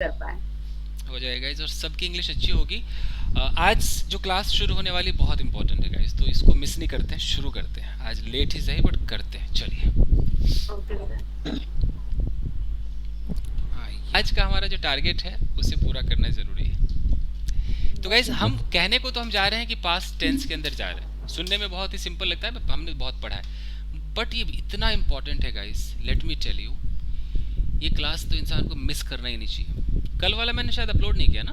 कर पाए। हो जाएगा गाइस, और सबकी इंग्लिश अच्छी होगी। आज जो क्लास शुरू होने वाली बहुत इंपॉर्टेंट है गाइस, तो इसको मिस नहीं करते हैं, शुरू करते हैं। आज लेट ही सही बट करते हैं, चलिए। Okay sir. हाँ, आज का हमारा जो टारगेट है उसे पूरा करना ज़रूरी है। तो गाइस, हम कहने को तो हम जा रहे हैं कि पास्ट टेंस के अंदर जा रहे हैं, सुनने में बहुत ही सिंपल लगता है, हमने बहुत पढ़ा है, बट ये इतना इंपॉर्टेंट है guys, let me tell you. ये क्लास तो इंसान को मिस करना ही नहीं चाहिए। कल वाला मैंने शायद अपलोड नहीं किया ना?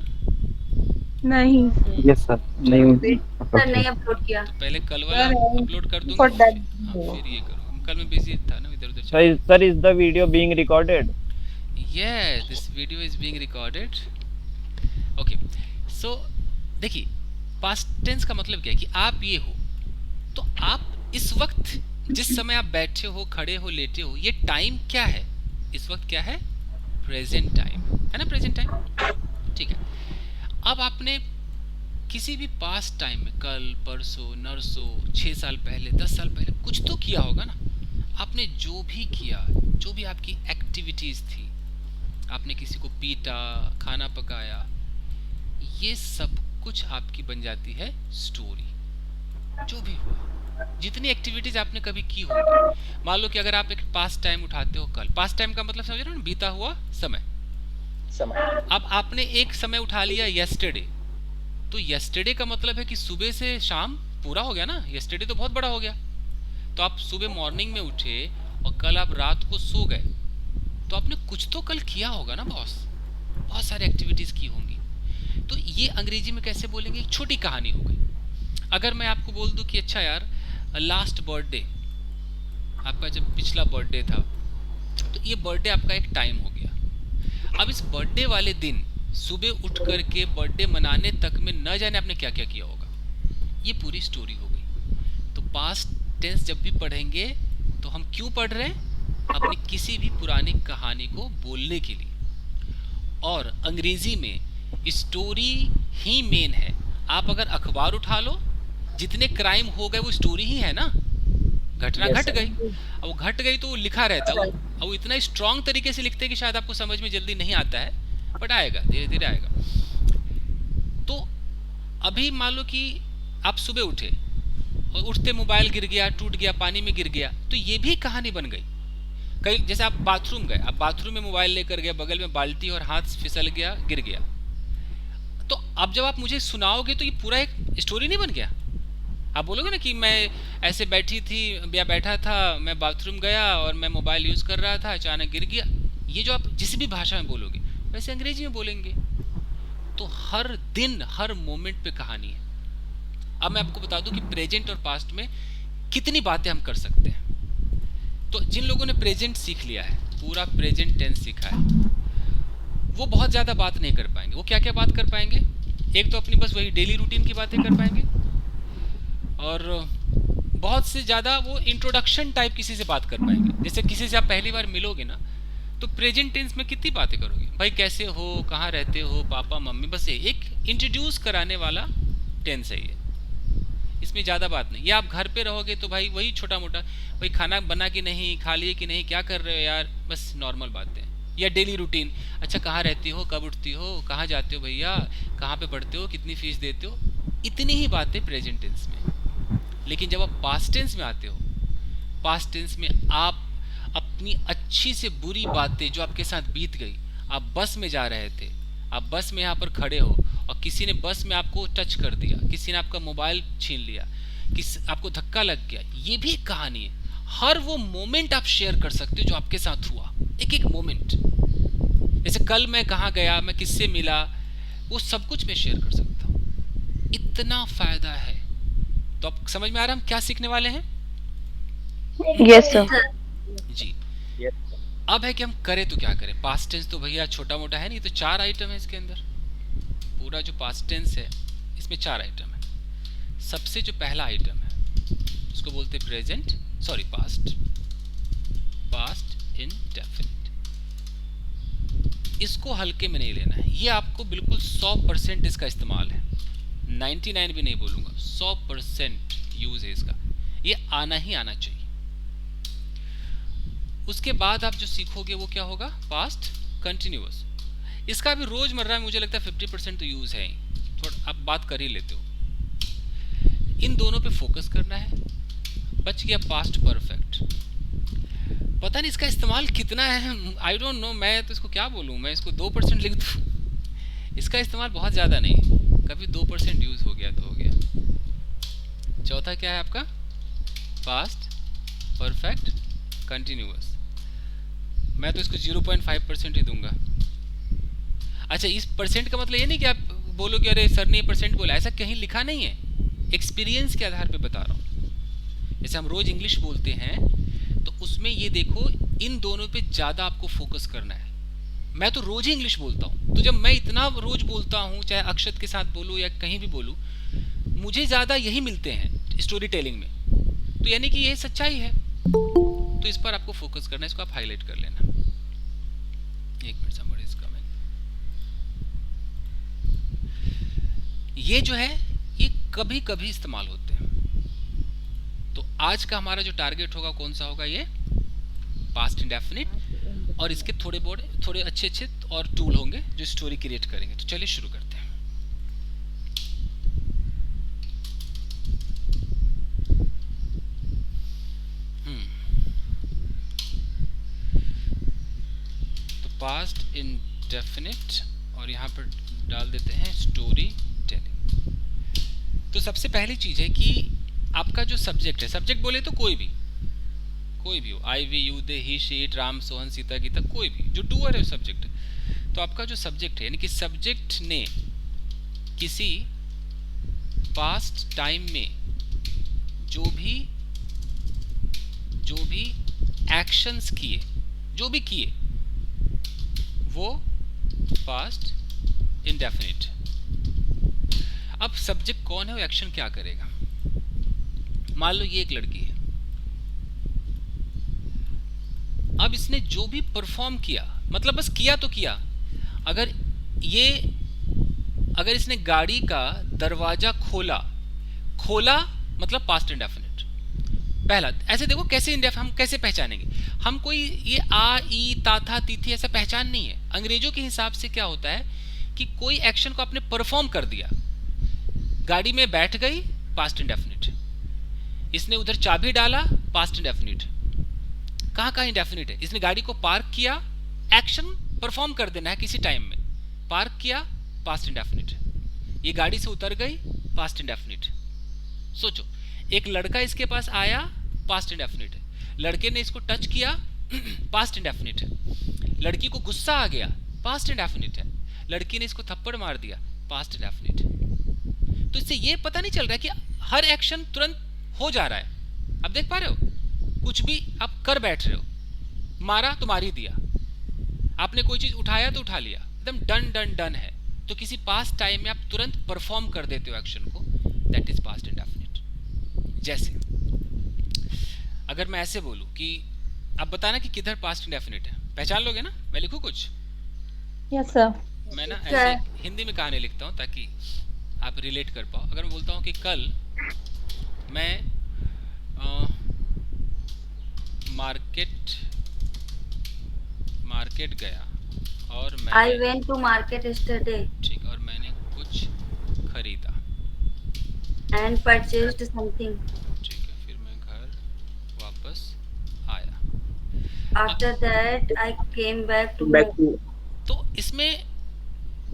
नहीं। यस सर, चलो, नहीं सर अपलोड नहीं किया। अपलोड किया। तो पहले कल वाला सर अपलोड कर दूंगा, फॉर दैट। हाँ फिर ये करूँगा। कल मैं बिजी था ना, इधर उधर चला सर, गया। Sir is the video being recorded? Yes, this video is being recorded. Okay, so देखिए, पास्ट टेंस का मतलब क्या है कि आप ये हो, तो आप इस वक्त जिस समय आप बैठे हो, खड़े हो, लेटे हो, ये टाइम क्या है? इस वक्त क्या है? प्रेजेंट टाइम है ना, प्रेजेंट टाइम। ठीक है। अब आपने किसी भी पास्ट टाइम में, कल, परसों, नरसों, 6 साल पहले, 10 साल पहले कुछ तो किया होगा ना। आपने जो भी किया, जो भी आपकी एक्टिविटीज थी, आपने किसी को पीटा, खाना पकाया, ये सब कुछ आपकी बन जाती है स्टोरी। जो भी हुआ, जितनी एक्टिविटीज आपने कभी की होगी, मान लो कि अगर आप एक पास्ट टाइम उठाते हो, कल, पास्ट टाइम का मतलब समझ रहे हो ना, बीता हुआ समय। अब आपने एक समय उठा लिया यस्टरडे, तो यस्टरडे का मतलब है कि सुबह से शाम पूरा हो गया ना, यस्टरडे तो बहुत बड़ा हो गया। तो आप सुबह मॉर्निंग में उठे और कल आप रात को सो गए, तो आपने कुछ तो कल किया होगा ना बॉस, बहुत सारी एक्टिविटीज की होंगी। तो ये अंग्रेजी में कैसे बोलेंगे? एक छोटी कहानी हो गई। अगर मैं आपको बोल दूं कि अच्छा यार, लास्ट बर्थडे आपका जब पिछला बर्थडे था, तो ये बर्थडे आपका एक टाइम हो गया। अब इस बर्थडे वाले दिन सुबह उठ करके बर्थडे मनाने तक में न जाने आपने क्या क्या किया होगा, ये पूरी स्टोरी हो गई। तो पास्ट टेंस जब भी पढ़ेंगे तो हम क्यों पढ़ रहे हैं? अपनी किसी भी पुरानी कहानी को बोलने के लिए। और अंग्रेजी में स्टोरी ही मेन है। आप अगर अखबार उठा लो, जितने क्राइम हो गए वो स्टोरी ही है ना, घटना घट गई। अब वो घट गई तो वो लिखा रहता है, वो इतना स्ट्रांग तरीके से लिखते हैं कि शायद आपको समझ में जल्दी नहीं आता है, बट आएगा, धीरे धीरे आएगा। तो अभी मान लो कि आप सुबह उठे और उठते मोबाइल गिर गया, टूट गया, पानी में गिर गया, तो ये भी कहानी बन गई। कई जैसे आप बाथरूम गए, आप बाथरूम में मोबाइल लेकर गए, बगल में बाल्टी और हाथ फिसल गया, गिर गया, तो अब जब आप मुझे सुनाओगे तो ये पूरा एक स्टोरी नहीं बन गया? आप बोलोगे ना कि मैं ऐसे बैठी थी या बैठा था, मैं बाथरूम गया और मैं मोबाइल यूज़ कर रहा था, अचानक गिर गया। ये जो आप जिस भी भाषा में बोलोगे, वैसे अंग्रेजी में बोलेंगे। तो हर दिन, हर मोमेंट पे कहानी है। अब मैं आपको बता दूं कि प्रेजेंट और पास्ट में कितनी बातें हम कर सकते हैं। तो जिन लोगों ने प्रेजेंट सीख लिया है, पूरा प्रेजेंट टेंस सीखा है, वो बहुत ज़्यादा बात नहीं कर पाएंगे। वो क्या क्या बात कर पाएंगे? एक तो अपनी बस वही डेली रूटीन की बातें कर पाएंगे, और बहुत से ज़्यादा वो इंट्रोडक्शन टाइप किसी से बात कर पाएंगे। जैसे किसी से आप पहली बार मिलोगे ना, तो प्रेजेंट टेंस में कितनी बातें करोगे? भाई कैसे हो, कहाँ रहते हो, पापा मम्मी, बस ये एक इंट्रोड्यूस कराने वाला टेंस है ये। इसमें ज़्यादा बात नहीं। या आप घर पे रहोगे तो भाई वही छोटा मोटा, भाई खाना बना कि नहीं, खा लिए कि नहीं, क्या कर रहे हो यार, बस नॉर्मल बातें। या डेली रूटीन, अच्छा कहाँ रहती हो, कब उठती हो, कहाँ जाते हो भैया, कहाँ पे पढ़ते हो, कितनी फीस देते हो, इतनी ही बातें प्रेजेंट टेंस में। लेकिन जब आप पास्ट टेंस में आते हो, पास्ट टेंस में आप अपनी अच्छी से बुरी बातें जो आपके साथ बीत गई, आप बस में जा रहे थे, आप बस में यहाँ पर खड़े हो और किसी ने बस में आपको टच कर दिया, किसी ने आपका मोबाइल छीन लिया, आपको धक्का लग गया, ये भी एक कहानी है। हर वो मोमेंट आप शेयर कर सकते हो जो आपके साथ हुआ, एक एक मोमेंट। जैसे कल मैं कहाँ गया, मैं किससे मिला, वो सब कुछ मैं शेयर कर सकता हूँ। इतना फायदा है। तो आप समझ में आ रहा है हम क्या सीखने वाले हैं? Yes sir. जी। अब है कि हम करें तो क्या करें? पास्ट टेंस तो भैया छोटा मोटा है नहीं, तो 4 आइटम है इसके अंदर। पूरा जो पास्ट टेंस है इसमें 4 आइटम है। सबसे जो पहला आइटम है उसको बोलते हैं present, sorry past, past indefinite. इसको हल्के में नहीं लेना है, ये आपको बिल्कुल 100% इसका इस्तेमाल है, 99 भी नहीं बोलूंगा, 100% यूज है इसका। ये आना ही आना चाहिए। उसके बाद आप जो सीखोगे वो क्या होगा? Past continuous. इसका भी रोजमर्रा में मुझे लगता है 50% तो यूज है ही। थोड़ा आप बात कर ही लेते हो। इन दोनों पे फोकस करना है। बच गया पास्ट परफेक्ट। पता नहीं इसका इस्तेमाल कितना है, आई डोंट नो। मैं तो इसको क्या बोलूँ, मैं इसको 2% लिख दूँ। इसका इस्तेमाल बहुत ज़्यादा नहीं है, कभी 2% यूज़ हो गया तो हो गया। चौथा क्या है आपका? Past perfect continuous. मैं तो इसको 0.5% ही दूंगा। अच्छा, इस परसेंट का मतलब ये नहीं कि आप बोलो कि अरे सर ने परसेंट बोला, ऐसा कहीं लिखा नहीं है। एक्सपीरियंस के आधार पे बता रहा हूँ। जैसे हम रोज इंग्लिश बोलते हैं तो उसमें ये देखो, इन दोनों पे ज़्यादा आपको फोकस करना है। मैं तो रोज ही इंग्लिश बोलता हूँ, तो जब मैं इतना रोज बोलता हूँ, चाहे अक्षत के साथ बोलूँ या कहीं भी बोलूँ, मुझे ज़्यादा यही मिलते हैं स्टोरी टेलिंग में। तो यानी कि ये सच्चाई है, तो इस पर आपको फोकस करना है। इसको आप हाईलाइट कर लेना। एक मिनट, समझ इसका मैं, ये जो है ये कभी कभी इस्तेमाल होते हैं। तो आज का हमारा जो टारगेट होगा कौन सा होगा? ये पास्ट इंडेफिनिट। और इसके थोड़े अच्छे अच्छे और टूल होंगे जो स्टोरी क्रिएट करेंगे। तो चलिए शुरू करते हैं। तो पास्ट इंडेफिनिट और यहाँ पर डाल देते हैं स्टोरी टेलिंग। तो सबसे पहली चीज है कि आपका जो सब्जेक्ट है, सब्जेक्ट बोले तो कोई भी हो, I we you they he she it, Ram Sohan Sita Geeta, कोई भी जो डूअर है सब्जेक्ट। तो आपका जो सब्जेक्ट है, यानी कि सब्जेक्ट ने किसी पास्ट टाइम में जो भी एक्शंस किए, जो भी किए, वो पास्ट इंडेफिनिट। अब सब्जेक्ट कौन है, वो एक्शन क्या करेगा? मान लो ये एक लड़की है। अब इसने जो भी परफॉर्म किया, मतलब बस किया तो किया। अगर इसने गाड़ी का दरवाजा खोला मतलब पास्ट इंडेफिनिट। पहला ऐसे देखो कैसे हम कैसे पहचानेंगे? हम कोई ये आ ई ता था ती थी ऐसा पहचान नहीं है। अंग्रेजों के हिसाब से क्या होता है कि कोई एक्शन को आपने परफॉर्म कर दिया। गाड़ी में बैठ गई, पास्ट इंडेफिनिट। इसने उधर चाबी डाला, पास्ट इंडेफिनिट। कहाँ इंडेफिनिट है? इसने गाड़ी को पार्क किया, एक्शन परफॉर्म कर देना है किसी टाइम में। पार्क किया, पास्ट इंडेफिनिट। ये गाड़ी से उतर गई, पास्ट इंडेफिनिट। सोचो, एक लड़का इसके पास आया, पास्ट इंडेफिनिट है। लड़के ने इसको टच किया, पास्ट इंडेफिनिट है। लड़की को गुस्सा आ गया, पास्ट इंडेफिनिट है। लड़की ने इसको थप्पड़ मार दिया, पास्ट इंडेफिनिट है। तो इससे ये पता नहीं चल रहा है कि हर एक्शन तुरंत हो जा रहा है। अब देख पा रहे हो, कुछ भी आप कर बैठ रहे हो, मारा तो मार ही दिया, आपने कोई चीज उठाया तो उठा लिया, एकदम डन डन डन है। तो किसी पास्ट टाइम में आप तुरंत परफॉर्म कर देते हो एक्शन को, दैट इज पास्ट इंडेफिनिट। जैसे अगर मैं ऐसे बोलूं कि आप बताना कि किधर पास्ट इंडेफिनिट है, पहचान लोगे ना? मैं लिखूं कुछ? Yes sir. मैं ना ऐसे हिंदी में कहानी लिखता हूं ताकि आप रिलेट कर पाओ। अगर मैं बोलता हूं कि कल मैं मार्केट गया और मैं I went to market yesterday ठीक, और मैंने कुछ खरीदा, and purchased something. ठीक है। फिर मैं घर वापस आया। After that, I came back to Back home. to तो इसमें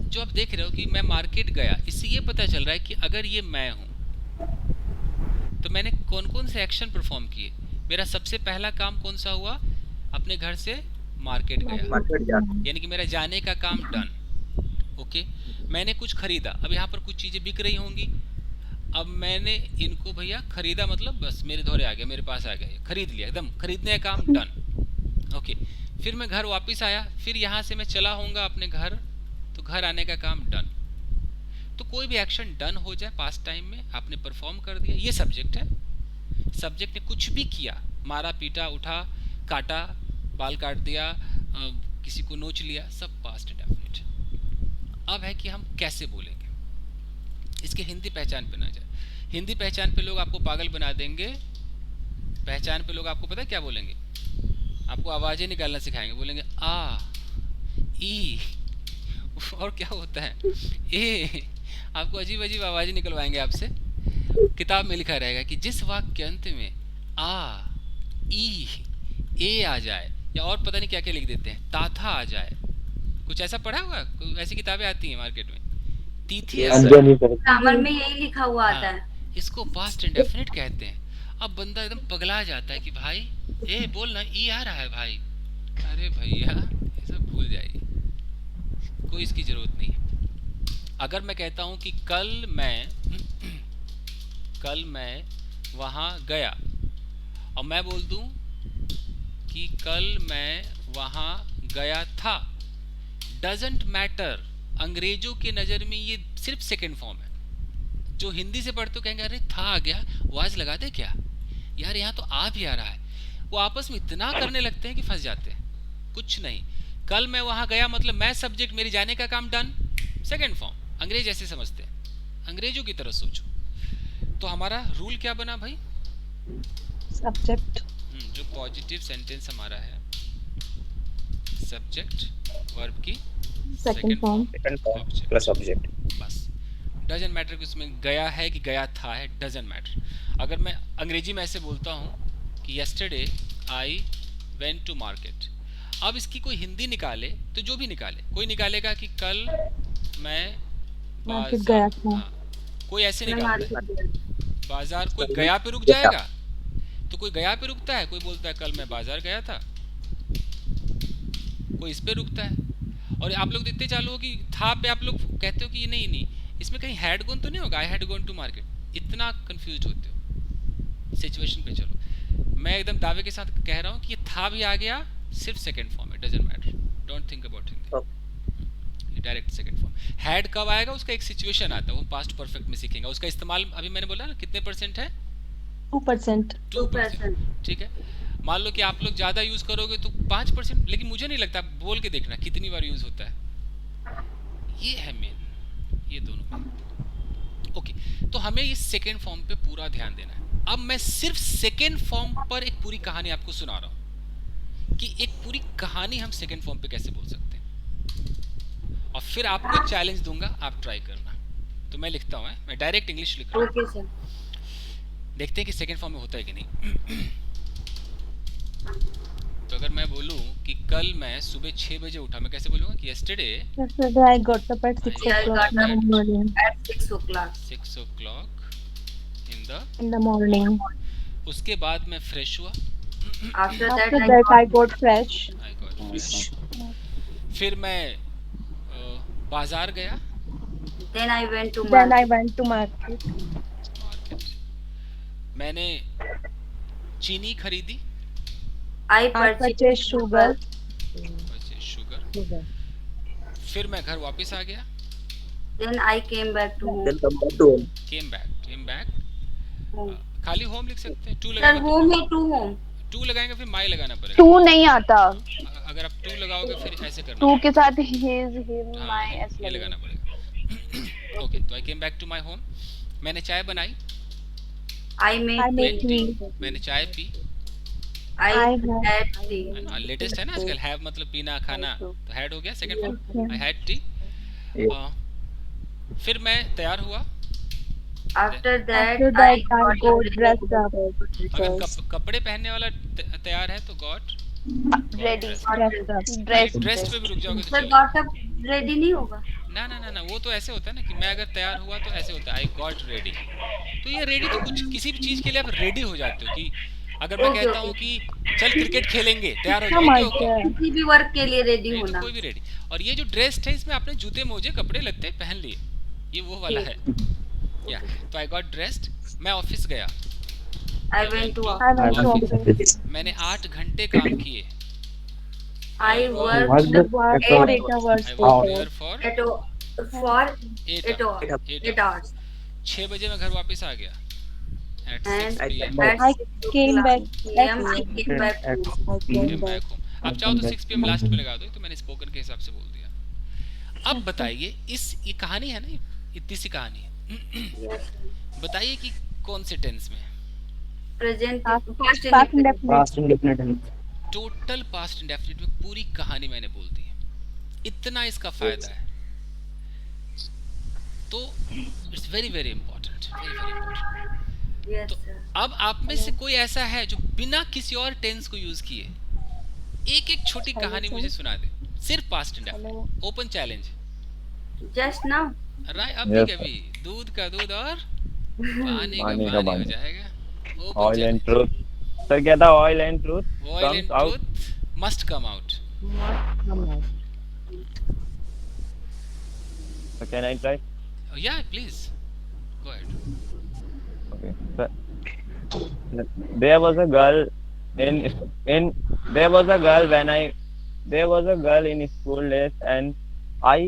जो आप देख रहे हो कि मैं मार्केट गया, इससे ये पता चल रहा है कि अगर ये मैं हूं तो मैंने कौन कौन से एक्शन परफॉर्म किए। मेरा सबसे पहला काम कौन सा हुआ? अपने घर से मार्केट गया, market जा यानी कि मेरा जाने का काम डन। ओके, मैंने कुछ खरीदा। अब यहाँ पर कुछ चीज़ें बिक रही होंगी। अब मैंने इनको भैया खरीदा, मतलब बस मेरे धोरे आ गया, मेरे पास आ गया, खरीद लिया, एकदम खरीदने का काम डन। ओके, फिर मैं घर वापस आया, फिर यहाँ से मैं चला होऊंगा अपने घर, तो घर आने का काम डन। तो कोई भी एक्शन डन हो जाए पास्ट टाइम में, आपने परफॉर्म कर दिया, ये सब्जेक्ट है। सब्जेक्ट ने कुछ भी किया, मारा पीटा, उठा, काटा, बाल काट दिया, किसी को नोच लिया, सब पास्ट इंडेफिनिट। अब है कि हम कैसे बोलेंगे, इसके हिंदी पहचान पे ना जाए। हिंदी पहचान पे लोग आपको पागल बना देंगे। पहचान पे लोग आपको पता है क्या बोलेंगे? आपको आवाजें निकालना सिखाएंगे, बोलेंगे आ ई और क्या होता है, ए आपको अजीब अजीब आवाजें निकलवाएंगे आपसे। किताब में लिखा रहेगा कि जिस वाक्य के अंत में आ, ई, ए आ जाए, या और पता नहीं क्या क्या लिख देते हैं, ताथा आ जाए। कुछ ऐसा पढ़ा हुआ? कोई ऐसी किताबें आती हैं मार्केट में, तीथी Yes, आ sir. जाए। ग्रामर में यही लिखा हुआ आता हाँ, है। इसको पास्ट इंडेफिनिट कहते हैं। अब बंदा एकदम पगला जाता है कि भाई ए बोल ना, ई आ रहा है भाई। अरे भैया ये सब भूल जाइए, कोई इसकी जरूरत नहीं है। अगर मैं कहता हूँ कि कल मैं वहाँ गया, और मैं बोल दूँ कि कल मैं वहाँ गया था, डजंट मैटर। अंग्रेजों के नज़र में ये सिर्फ सेकेंड फॉर्म है। जो हिंदी से पढ़ते हो कहेंगे अरे था आ गया, वाज लगा दे क्या यार, यहाँ तो आ भी आ रहा है। वो आपस में इतना करने लगते हैं कि फंस जाते हैं। कुछ नहीं, कल मैं वहाँ गया मतलब मैं सब्जेक्ट, मेरे जाने का काम डन, सेकेंड फॉर्म। अंग्रेज ऐसे समझते हैं, अंग्रेजों की तरह सोचो। तो हमारा रूल क्या बना भाई? सब्जेक्ट जो पॉजिटिव सेंटेंस हमारा है, सब्जेक्ट वर्ब की second form Second form plus object. बस। डजंट मैटर कि उसमें गया है कि गया था है, डजंट मैटर। अगर मैं अंग्रेजी में ऐसे बोलता हूँ कि yesterday I went to market, अब इसकी कोई हिंदी निकाले तो जो भी निकाले, कोई निकालेगा कि कल मैं मार्केट गया था। हाँ, कोई ऐसे मैं निकालता है मार्केट गया। बाजार, कोई गया पे रुक जाएगा, तो कोई गया पे रुकता है, कोई बोलता है कल मैं बाजार गया था, कोई इस पे रुकता है। और आप लोग देखते चालू हो कि था पे आप लोग कहते हो कि ये नहीं इसमें कहीं हैड गोन तो नहीं होगा, I had gone to market. इतना कंफ्यूज होते हो। सिचुएशन पे चलो, मैं एकदम दावे के साथ कह रहा हूँ कि ये था भी आ गया, सिर्फ सेकेंड फॉर्म है, doesn't matter, don't think about Hindi, direct second form. Had कब आएगा, उसका एक सिचुएशन आता है, वो पास्ट परफेक्ट में सीखेंगे। उसका इस्तेमाल अभी मैंने बोला ना कितने % है, 2%। 2%। ठीक है, मान लो कि आप लोग ज़्यादा यूज़ करोगे तो 5%, लेकिन मुझे नहीं लगता, बोल के देखना कितनी बार यूज़ होता है। ये है मेन, ये दोनों में। ओके, तो हमें इस सेकेंड फॉर्म पे पूरा ध्यान देना है। अब मैं सिर्फ सेकेंड फॉर्म पर एक पूरी कहानी आपको सुना रहा हूँ कि एक पूरी कहानी हम सेकेंड फॉर्म पे कैसे बोल सकते हैं, और फिर आपको चैलेंज दूंगा, आप ट्राई करना। तो मैं लिखता हूँ, मैं डायरेक्ट इंग्लिश लिख रहा हूँ, ओके सर। देखते हैं कि सेकेंड फॉर्म में होता है कि नहीं। तो अगर मैं बोलूं कि कल मैं सुबह 6 बजे उठा, मैं कैसे बोलूंगा कि yesterday Yesterday I got up at 6 I o'clock got in the morning. At 6 o'clock. 6 o'clock In the morning. उसके बाद मैं फ्रेश हुआ, After After that, that I got fresh. I got fresh। फिर मैं बाजार गया, then I went to Then I market. went to market. Market, मैंने चीनी खरीदी, I I purchased sugar. Sugar. फिर मैं घर वापस आ गया, Then I came back to home. Then come back to home. Came back. Home. खाली होम लिख सकते हैं, टू Sir, लगाएंगे home है to home. टू लगाएंगे, फिर माई लगाना पड़ेगा। 2 नहीं आता। अगर आप टू लगाओगे फिर ऐसे करना 2 के साथ his, him, हाँ, my ये ऐसे लगाना लगेगा। पड़ेगा। ओके, तो I came back to my home, मैंने चाय बनाई, I made I made tea. tea. मैंने चाय P. I I had tea. Latest है ना आजकल, हैव मतलब पीना खाना, तो हैड हो गया second form, Okay. I had T. फिर मैं तैयार हुआ, After that, After that I got got ready. dressed up. अगर कपड़े पहनने वाला तैयार है तो got Ready. Dressed up. Dress पे भी रुक जाओगे तो Sir, चलेगा। got up ready नहीं होगा. ना, वो तो ऐसे होता है ना कि मैं अगर तैयार हुआ तो ऐसे होता है, आई गॉट रेडी। तो ये रेडी तो कुछ किसी भी चीज़ के लिए आप रेडी हो जाते हो। कि अगर मैं Okay, कहता okay. हूँ कि चल क्रिकेट खेलेंगे, तैयार हो Come जाओ, on, ओके sir. किसी भी वर्क के लिए रेडी नहीं तो होना. कोई भी रेडी। और ये जो ड्रेस्ड है इसमें आपने जूते मोजे कपड़े लत्ते पहन लिए, ये वो वाला है। या तो आई गॉट ड्रेस्ड, मैं ऑफिस गया, I went to I went to Office. office. मैंने 8 घंटे काम किए, I Was worked the- Work Eight for 8 hours. I Hours. Work there for at for 8 hours. 8 hours. 6 बजे मैं घर वापस आ गया, eight And 6 PM at I 6 came o'clock back PM, I at came back At home. came back home। आप चाहो तो 6 PM last में लगा दो, तो मैंने स्पोकन के हिसाब से बोल दिया। अब बताइए, ये कहानी है ना, इतनी सी कहानी है, Yes. बताइए कि कौन से टेंस में? Present, Past past Past indefinite. indefinite. past indefinite tense. Total past indefinite में पूरी कहानी मैंने बोल दी है। इतना इसका फायदा है तो it's very very important, very very important. Yes, तो sir. अब आप में से कोई ऐसा है जो बिना किसी और टेंस को यूज किए एक एक छोटी कहानी मुझे सुना दे, सिर्फ past indefinite, open challenge. Just now. Right, अभी कभी दूध का दूध और पानी का पानी का पानी हो पानी। जाएगा। Open oil and challenge. Truth. Sir क्या था? Oil and truth oil and comes out. Truth must come out. Must come out. So can I try? या please go ahead. Okay. Sir, there was a girl in there was a girl when I there was a girl in school days and I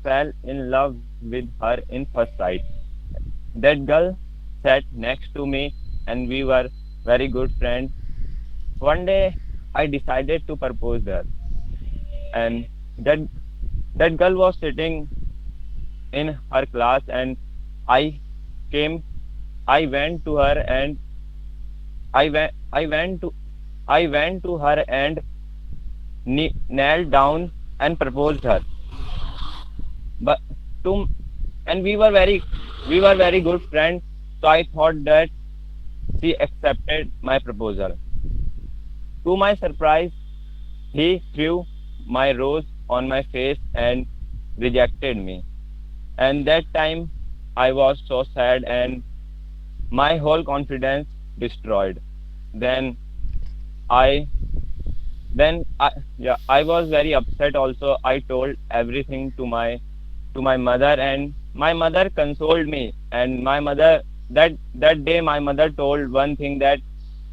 fell in love with her in first sight. That girl sat next to me and we were very good friends. One day I decided to propose her and that girl was sitting in her class and I came I went to her and I went to her and knelt down and proposed her. But to and we were very good friends, so I thought that she accepted my proposal. To my surprise, he threw my rose on my face and rejected me. And that time I was so sad and my whole confidence destroyed. Then I I was very upset also. I told everything to my mother and my mother consoled me and my mother that day my mother told one thing that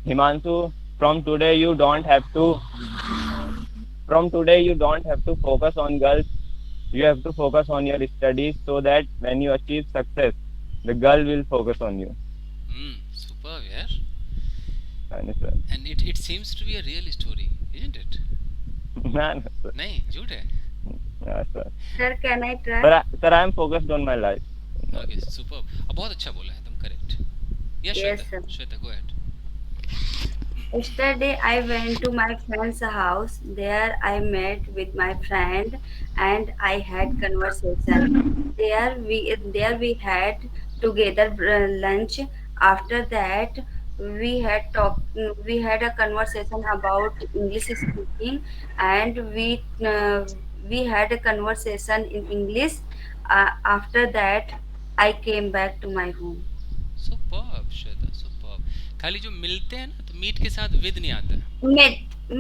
Himanshu, from today you don't have to focus on girls. You have to focus on your studies so that when you achieve success, the girl will focus on you. Superb यार। And sir. And it seems to be a real story, isn't it? Man, sir. नहीं, झूठ है। Yeah, sir. Sir, can I try? Sir, I am focused on my life. Okay, superb। अब बहुत अच्छा बोला है तुम, correct. Yes, Shweta, sir. Shweta go ahead। Yesterday I went to my friend's house. There I met with my friend and I had conversation. There we had together lunch. After that we had a conversation about English speaking and we had a conversation in English. After that I came back to my home. Superb Shweta, superb. खाली जो मिलते हैं ना, तो meet के साथ with नहीं आता है।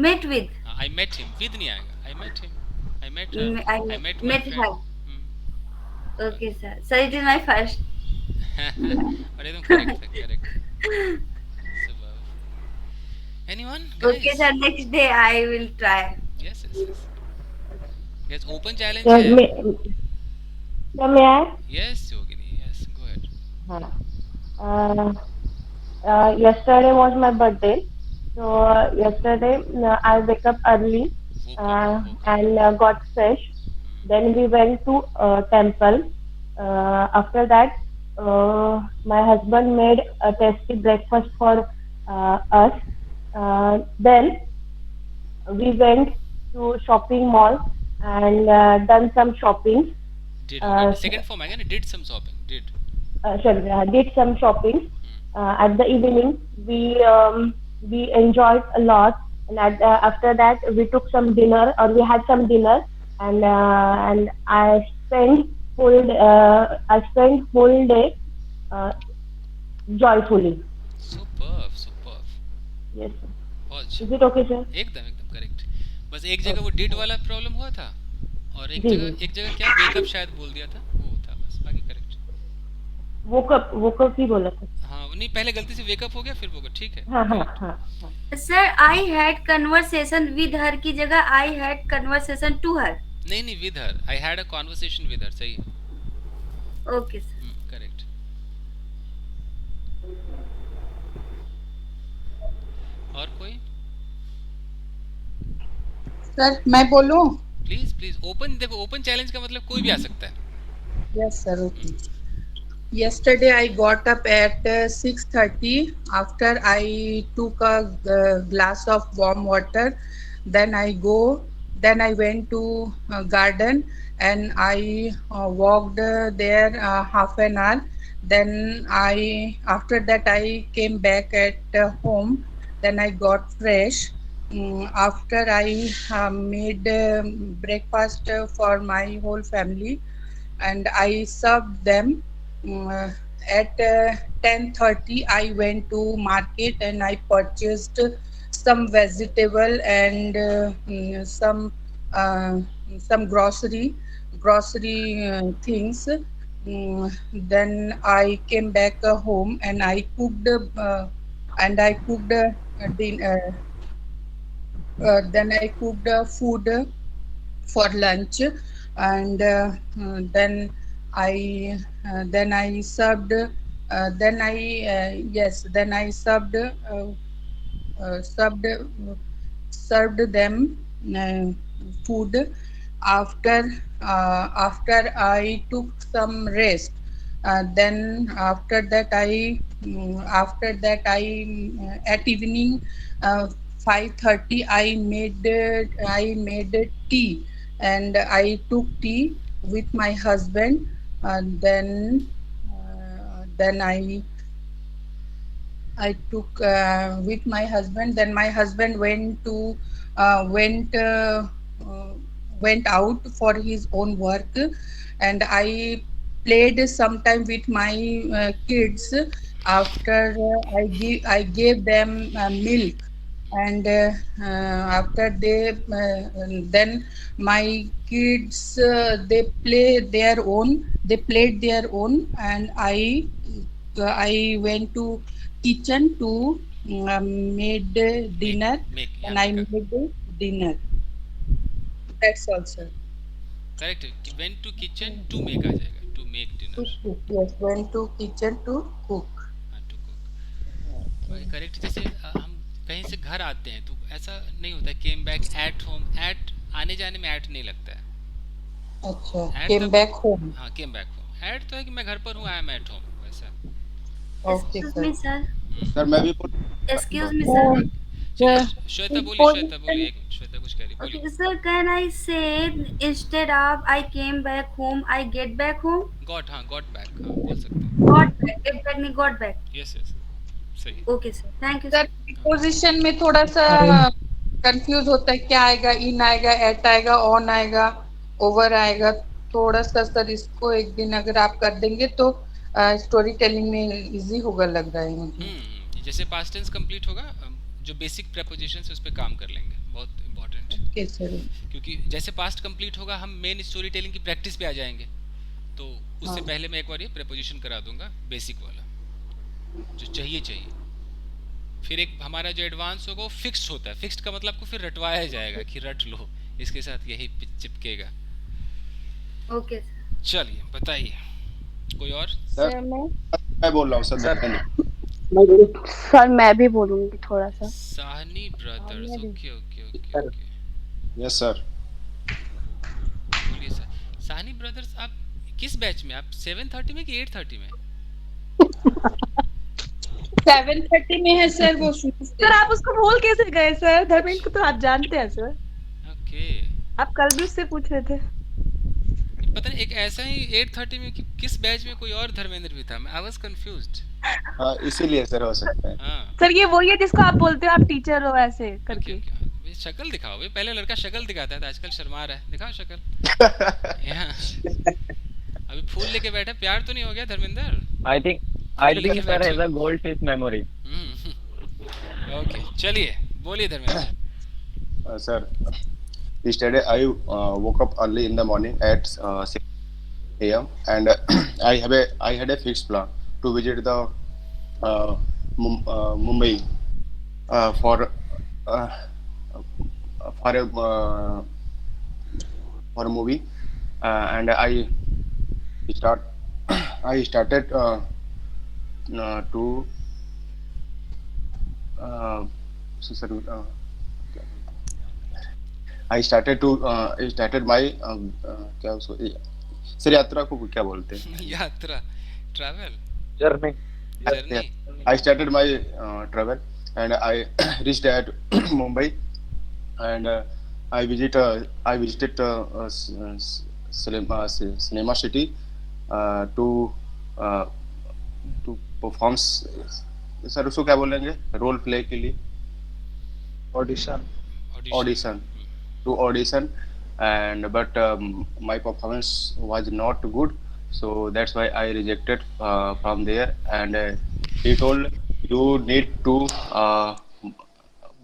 Met with. I met him, with नहीं आएगा। I met him, I met her, I I met my met her. Friend. Okay, sir. So it is my first. और एकदम करेक्ट है, correct. Superb. Anyone Okay, guys? sir. Next day I will try. Yes yes yes. Guys open challenge Sir, है। may I? Yes Yogini, yes go ahead. Yesterday was my birthday. So yesterday I wake up early and got fresh. Then we went to temple. After that, my husband made a tasty breakfast for us. Then we went to shopping mall and done some shopping. Did second form again, did some shopping, did. Did some shopping. At the evening, we enjoyed a lot, and after that, we took some dinner, or we had some dinner, and I spent whole day joyfully. Superb, superb। Yes, sir. बहुत अच्छा। Is it okay, sir? एकदम एकदम correct. बस एक जगह वो did वाला problem हुआ था और एक जी, जगह क्या वेकअप शायद बोल दिया था, वो था बस, बाकी करेक्ट। वो कब ही बोला था? हाँ नहीं, पहले गलती से वेकअप हो गया फिर वो, ठीक है। हाँ। Sir, I had conversation with her की जगह I had conversation to her. नहीं with her, I had a conversation with her, सही है। Okay, sir. करेक्ट। और कोई? सर मैं बोलूं? Please please. ओपन, देखो ओपन चैलेंज का मतलब कोई भी आ सकता है। Yes, sir. Okay. Yesterday I got up at 6:30. After I took a glass of warm water, then I went to garden and I walked there half an hour. Then after that, I came back at home. Then I got fresh. After I made breakfast for my whole family, and I served them. At 10:30, I went to market and I purchased some vegetable and uh, some grocery things. Then I came back home and I cooked then I cooked food for lunch, and I then I served then I yes then I served served them food. After I took some rest, then after that at evening 5:30 I made tea, and I took tea with my husband. Then I took with my husband. Then my husband uh, went uh, uh, went out for his own work, and I played some time with my kids. After I gave them milk, and after then my kids they played their own, and I went to kitchen to made dinner, make yeah and I make a made dinner. That's all, sir. Correct went to kitchen to make आ जाएगा to make To dinner cook. Yes, went to kitchen to cook. हाँ to cook correct जैसे हम कहीं से घर आते हैं तो ऐसा नहीं होता came back at home at आने जाने में एट नहीं लगता है अच्छा, एट came तो back home. हाँ केम बैक होम एट तो है कि मैं घर पर हूँ आई एम एट होम वैसा Okay, Excuse sir. me, sir. Sir मैं भी बोल Excuse me, Uh, sir. ठीक है the श्वेता बोलिए श्वेता बोलिए position, एक मिनट श्वेता कुछ कह रही Okay, बोलिए sir, can I say instead of I came back home, I get back home? Got हाँ गॉट बैक हाँ बोल सकते हैं Got back. Get back me got back. Yes yes सही है Okay, sir. Thank you, sir, sir. Preposition में थोड़ा सा कंफ्यूज होता है, क्या आएगा, इन आएगा, एट आएगा, ऑन आएगा, ओवर आएगा। थोड़ा सा सर इसको एक दिन अगर आप कर देंगे तो स्टोरी टेलिंग में इजी होगा लग रहा है मुझे। जैसे पास्ट टेंस कंप्लीट होगा जो बेसिक प्रेपोजिशन है उस पर काम कर लेंगे बहुत इंपॉर्टेंट ओके सर। क्योंकि जैसे पास्ट कंप्लीट होगा हम मेन स्टोरी टेलिंग की प्रैक्टिस पे आ जाएंगे तो उससे हाँ। पहले मैं एक बार ये प्रेपोजिशन करा दूंगा बेसिक वाला जो चाहिए फिर एक हमारा जो एडवांस होगा वो फिक्स्ड होता है फिक्स्ड का मतलब आपको फिर रटवाया जाएगा कि रट लो इसके साथ यही चिपकेगा Okay, sir. चलिए बताइए कोई और सर sir, मैं बोल रहा हूँ सर धन्यवाद। सर मैं भी बोलूंगी थोड़ा सा। साहनी ब्रदर्स मैं भी। Okay okay okay okay yes sir बोलिए सर साहनी ब्रदर्स आप किस बैच में आप 7:30 में कि 8:30 में 7:30 में है सर वो शुरू से। सर आप उसको भूल कैसे गए सर? धर्मेंद्र को तो आप जानते हैं सर, ओके आप कल भी उससे पूछ रहे थे। पता नहीं एक ऐसा ही 8:30 में किस बैच में कोई और धर्मेंद्र भी था आई वाज कंफ्यूज्ड हाँ इसीलिए सर हो सकता है। हाँ सर ये वही है जिसको आप बोलते हो आप टीचर हो ऐसे ओके करके। ओके शक्ल दिखाओ भाई पहले लड़का शक्ल दिखाता था आजकल शर्मा रहा है दिखाओ शक्ल यहाँ अभी फूल लेके बैठा प्यार तो नहीं हो गया Dharmendra I think sir has a goldfish memory. Okay चलिए बोलिए Dharmendra sir yesterday I woke up early in the morning at 6 a.m. and I had a fixed plan to visit the Mumbai for a movie, and I started to so sorry, I started my क्या उसको sir यात्रा को क्या बोलते हैं यात्रा travel Journey. Journey I started my travel, and I reached at Mumbai, and I visited cinema city to uh, to perform, sir उसको क्या बोलेंगे, रोल प्ले के लिए, audition. audition, to audition, and but my performance was not good, so that's why I rejected from there. And he told you need to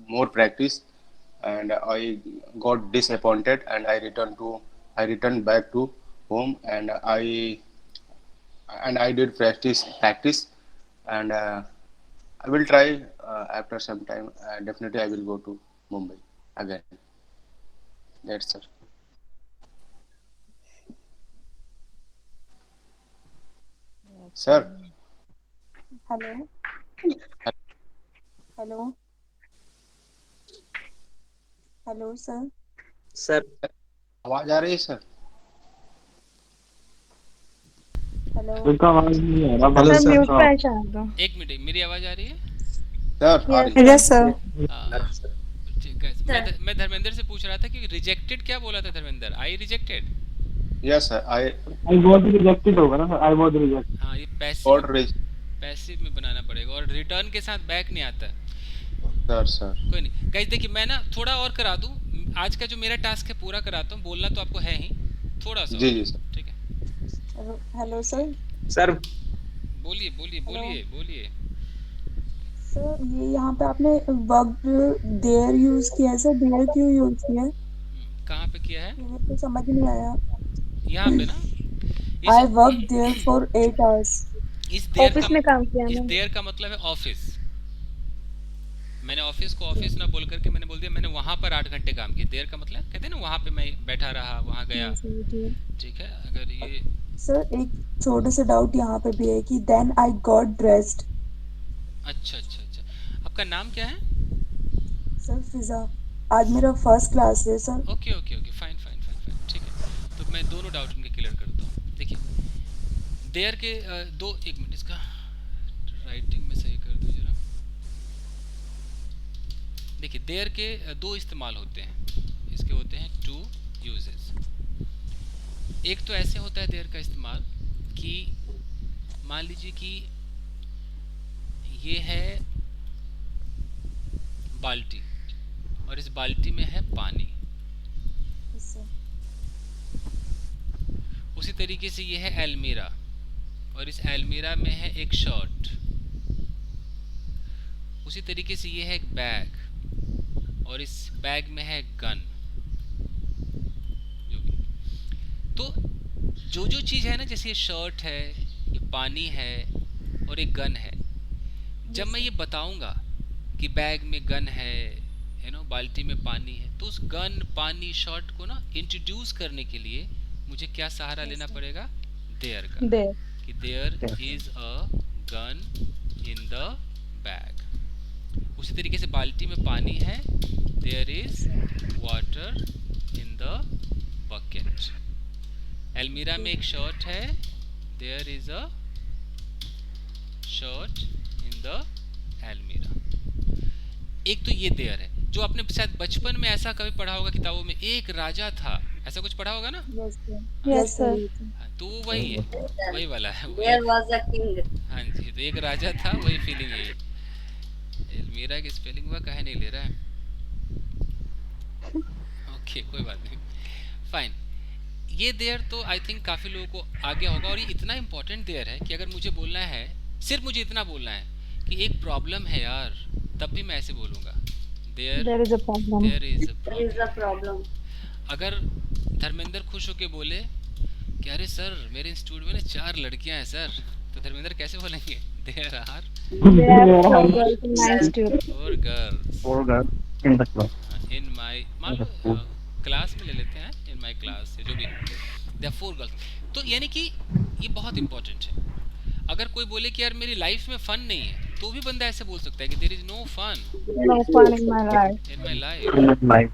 more practice, and I got disappointed, and I returned back to home, and I did practice, and I will try after some time. Definitely, I will go to Mumbai again. That's sir. Sir, hello hello hello sir. Sir आवाज आ रही है sir? Hello उनका आवाज नहीं आ रहा। Hello sir mute sir. पे है शायद। एक मिनट, मेरी आवाज आ रही है? सर आ रही है। Yes sir. ठीक है। सर। मैं धर्मेंद्र से पूछ रहा था कि रिजेक्टेड क्या बोला था धर्मेंद्र? आई rejected? Yes sir, I I was rejected होगा ना सर, आई वॉज रिजेक्टेड। हाँ, ये got raised. पैसिव में बनाना पड़ेगा, और रिटर्न के साथ बैक नहीं आता। Sir. कोई नहीं गाइस, देखिए मैं ना थोड़ा और करा दूं, आज का जो मेरा टास्क है पूरा कराता हूँ। बोलना तो आपको है ही, थोड़ा सा जी और, जी सर। ठीक है? Hello sir. सर बोलिए बोलिए बोलिए बोलिए। सर ये यहाँ पे आपने वर्ब देयर यूज किया है सर, देयर क्यों यूज किया है? कहाँ पे किया है? ये मेरे को समझ नहीं आया। यहाँ पे ना, I work there for 8 hours। इस देर ऑफिस का में काम किया इस ना। देर का मतलब है ऑफिस। मैंने ऑफिस को ऑफिस ना बोल करके मैंने बोल दिया मैंने वहां पर 8 घंटे काम किया। देर का मतलब कहते हैं ना, वहां पे मैं बैठा रहा, वहां गया। ठीक है? अगर ये सर एक छोटा सा डाउट यहाँ पे भी है कि देन आई गॉट ड्रेस्ड। अच्छा अच्छा अच्छा, आपका नाम क्या है? सर फिजा, आज मेरा फर्स्ट क्लास है sir. Okay okay okay, fine fine fine fine, ठीक है। तो मैं दोनों डाउट इनके क्लियर करता हूँ। देखिए देयर के दो, एक मिनट इसका राइटिंग में सही कर दो जरा। देखिए देयर के दो इस्तेमाल होते हैं, इसके होते हैं टू यूजेस। एक तो ऐसे होता है देयर का इस्तेमाल कि मान लीजिए कि ये है बाल्टी, और इस बाल्टी में है पानी। उसी तरीके से ये है अलमीरा, और इस अलमीरा में है एक शर्ट। उसी तरीके से ये है एक बैग, और इस बैग में है गन। जो भी, तो जो जो चीज़ है ना, जैसे ये शर्ट है, ये पानी है, और एक गन है, जब मैं ये बताऊंगा कि बैग में गन है, यू नो, बाल्टी में पानी है, तो उस गन, पानी, शर्ट को ना इंट्रोड्यूस करने के लिए मुझे क्या सहारा लेना पड़ेगा? देयर का। देयर कि there is a gun in the bag. उसी तरीके से बाल्टी में पानी है, there is water in the bucket. अलमीरा में एक शर्ट है, there is a shirt in the almirah. एक तो ये देयर है, जो आपने शायद बचपन में ऐसा कभी पढ़ा होगा किताबों में, एक राजा था, ऐसा कुछ पढ़ा होगा ना? Yes sir. हाँ, तो वो वही है, वही वाला है वो। There was a king. हाँ जी, तो एक राजा था, वही फीलिंग है। अलमीरा की स्पेलिंग हुआ कहे नहीं ले रहा है। ओके कोई बात नहीं, फाइन। ये देयर तो आई थिंक काफ़ी लोगों को आ गया होगा, और ये इतना इम्पोर्टेंट देयर है कि अगर मुझे बोलना है, सिर्फ मुझे इतना बोलना है कि एक प्रॉब्लम है यार, तब भी मैं ऐसे बोलूँगा, there is a problem. There is a There is a problem. problem. अगर धर्मेंद्र खुश होके बोले कि अरे सर मेरे इंस्टीट्यूट में ना 4 लड़कियां हैं सर, तो धर्मेंद्र कैसे बोलेंगे? There are four girls in the class. In my, मान लो क्लास में ले लेते हैं, इन माय क्लास, जो भी, देयर आर 4 गर्ल्स। तो यानी कि ये बहुत इंपॉर्टेंट है। अगर कोई बोले कि यार मेरी लाइफ में फन नहीं है, तो भी बंदा ऐसे बोल सकता है कि there is no fun no fun in my life. In my life. Life.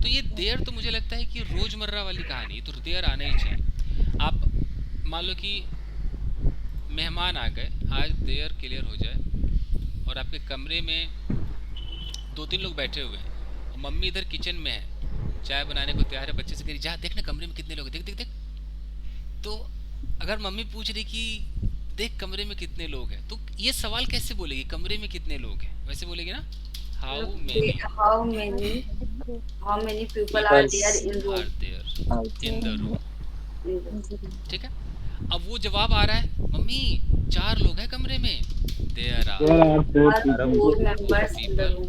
तो ये देयर तो मुझे लगता है कि रोजमर्रा वाली कहानी, तो देयर आना ही चाहिए। आप मान लो कि मेहमान आ गए, आज देयर क्लियर हो जाए, और आपके कमरे में 2-3 लोग बैठे हुए हैं, और मम्मी इधर किचन में है, चाय बनाने को तैयार है, बच्चे से कह रही जा देख ना कमरे में कितने लोग हैं, देख देख देख। तो अगर मम्मी पूछ रही कि देख कमरे में कितने लोग हैं, तो ये सवाल कैसे बोलेगी, कमरे में कितने लोग हैं, वैसे बोलेगी ना how many How many people are there in are room? There in the room. In the room. ठीक है, अब वो जवाब आ रहा है मम्मी 4 लोग हैं कमरे में, there are Are 4 members in the room.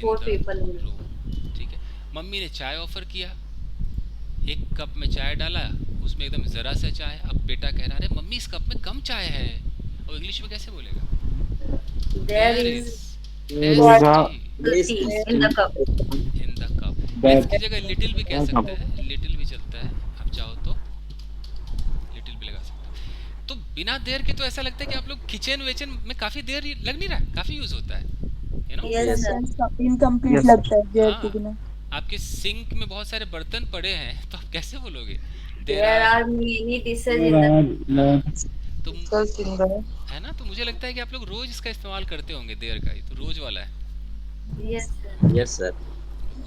4 people in the room. Room. ठीक है, मम्मी ने चाय ऑफर किया, एक कप में चाय डाला, उसमें एकदम ज़रा सा चाय। अब बेटा कह रहा है अरे मम्मी इस कप में कम चाय है, और इंग्लिश में कैसे बोलेगा, There is tea tea in the cup. In the cup. इसकी जगह लिटिल भी कह सकते हैं, लिटिल भी चलता है, आप चाहो तो लिटिल भी लगा सकते हैं। तो बिना देर के तो ऐसा लगता है कि आप लोग किचन वेचन में काफी देर लग नहीं रहा, काफी यूज होता है, you know. Yes, sir. Incomplete Yes. लगता है देयर हाँ, के बिना। आपके सिंक में बहुत सारे बर्तन पड़े हैं, तो आप कैसे बोलोगे There are many dishes in the. तुम, है ना। तो मुझे लगता है कि आप लोग रोज इसका इस्तेमाल करते होंगे देर का, ही तो रोज वाला है। Yes, sir. Yes sir.